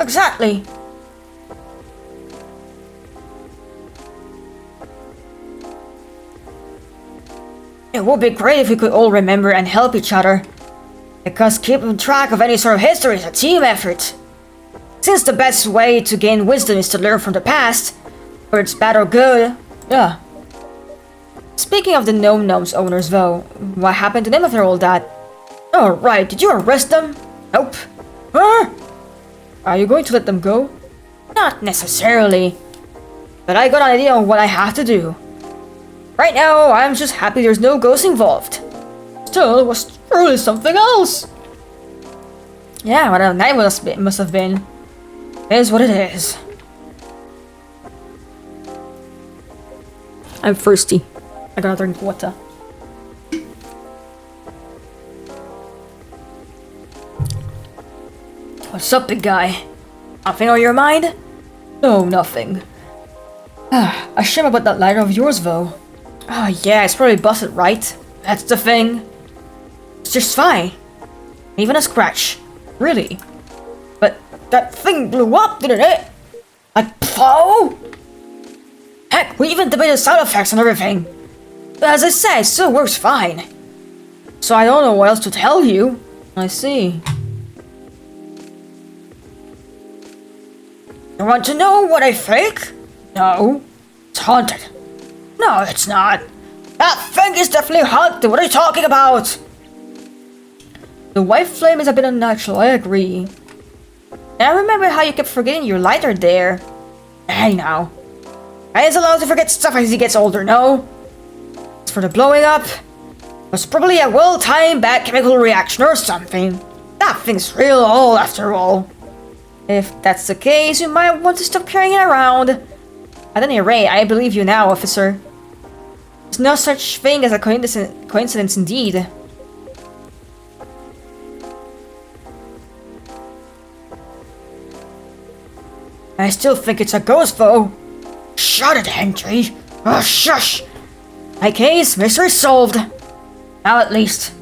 Exactly. It would be great if we could all remember and help each other. Because keeping track of any sort of history is a team effort. Since the best way to gain wisdom is to learn from the past, whether it's bad or good. Yeah. Speaking of the gnome's owners though, what happened to them after all that? Oh right, did you arrest them? Nope. Huh? Are you going to let them go? Not necessarily. But I got an idea on what I have to do. Right now, I'm just happy there's no ghosts involved. Still, it was truly something else. Yeah, what a night must have been. It is what it is. I'm thirsty. I gotta drink water. What's up, big guy? Nothing on your mind? No, nothing. A shame about that lighter of yours, though. Oh yeah, it's probably busted, right? That's the thing. It's just fine. Even a scratch. Really. But that thing blew up, didn't it? Like, pfo! Heck, we even debated sound effects and everything. But as I said, it still works fine. So I don't know what else to tell you. I see. You want to know what I think? No. It's haunted. No, it's not. That thing is definitely haunted. What are you talking about? The white flame is a bit unnatural, I agree. And I remember how you kept forgetting your lighter there. Hey now. I is allowed to forget stuff as he gets older, no? As for the blowing up, it was probably a well-timed bad chemical reaction or something. That thing's real old after all. If that's the case, you might want to stop carrying it around. At any rate, I believe you now, officer. There's no such thing as a coincidence indeed. I still think it's a ghost, though. Shut it, Henry. Oh, shush. My case, mystery solved. Now at least.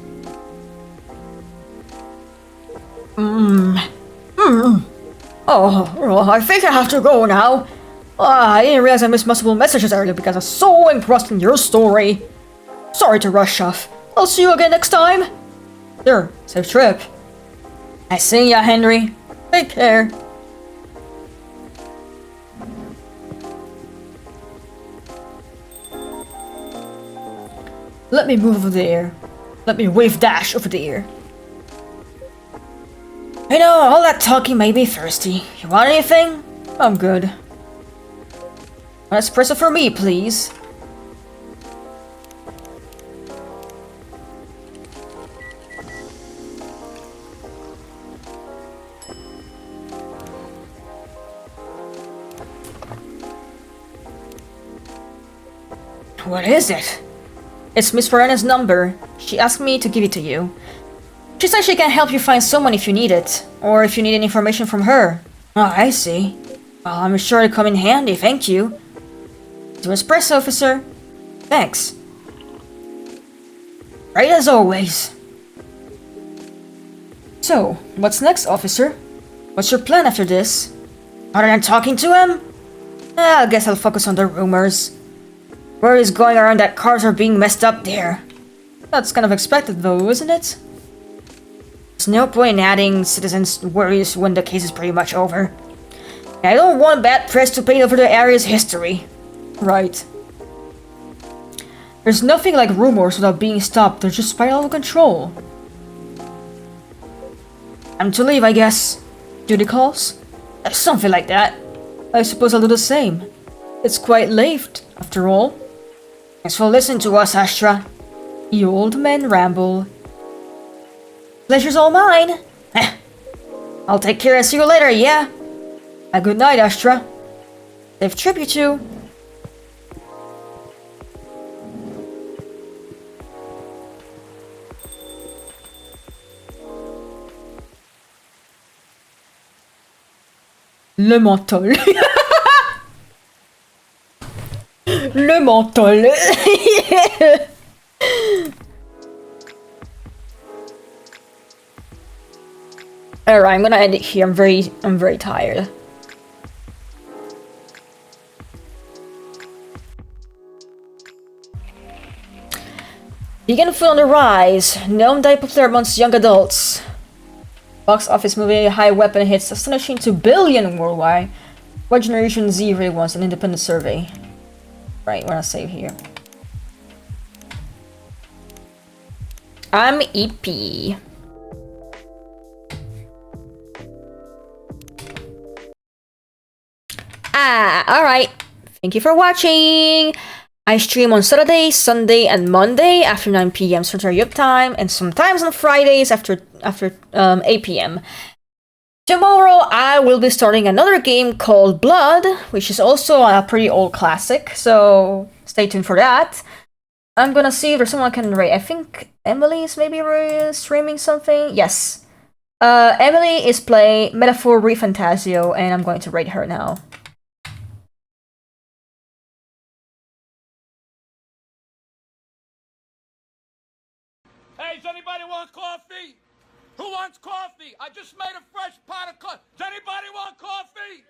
Oh, well, I think I have to go now. I didn't realize I missed multiple messages earlier because I was so engrossed in your story. Sorry to rush off. I'll see you again next time. Sure, safe trip. I see ya, Henry. Take care. Let me move over there. Let me wave dash over there. You know, all that talking made me thirsty. You want anything? I'm good. An espresso for me, please. What is it? It's Miss Verena's number. She asked me to give it to you. She said she can help you find someone if you need it, or if you need any information from her. Oh, I see. Well, I'm sure it'll come in handy, thank you. To espresso, officer. Thanks. Right as always. So, what's next, officer? What's your plan after this? Other than talking to him? I guess I'll focus on the rumors. Word is going around that cars are being messed up there. That's kind of expected though, isn't it? There's no point in adding citizens' worries when the case is pretty much over. And I don't want bad press to paint over the area's history. Right. There's nothing like rumors without being stopped, they're just spiral out of control. Time to leave, I guess. Duty calls? Something like that. I suppose I'll do the same. It's quite late, after all. Thanks for listening to us, Astra. You old men ramble. Pleasure's all mine. I'll take care and see you later, yeah? A good night, Astra. Safe trip, you two. Le menthol. Le menthol. Alright, I'm gonna end it here. I'm very tired. Vegan food on the rise. Gnome die popular amongst young adults. Box office movie High Weapon hits astonishing 2 billion worldwide. What Generation Z really wants an independent survey. Right, we're gonna save here. I'm EP. Alright. Thank you for watching. I stream on Saturday, Sunday, and Monday after 9 p.m. Central Europe time, and sometimes on Fridays after 8 p.m. Tomorrow, I will be starting another game called Blood, which is also a pretty old classic, so stay tuned for that. I'm gonna see if there's someone I can rate. I think Emily is maybe streaming something. Yes. Emily is playing Metaphor Refantasio, and I'm going to rate her now. Hey, does anybody want coffee? Who wants coffee? I just made a fresh pot of coffee. Does anybody want coffee?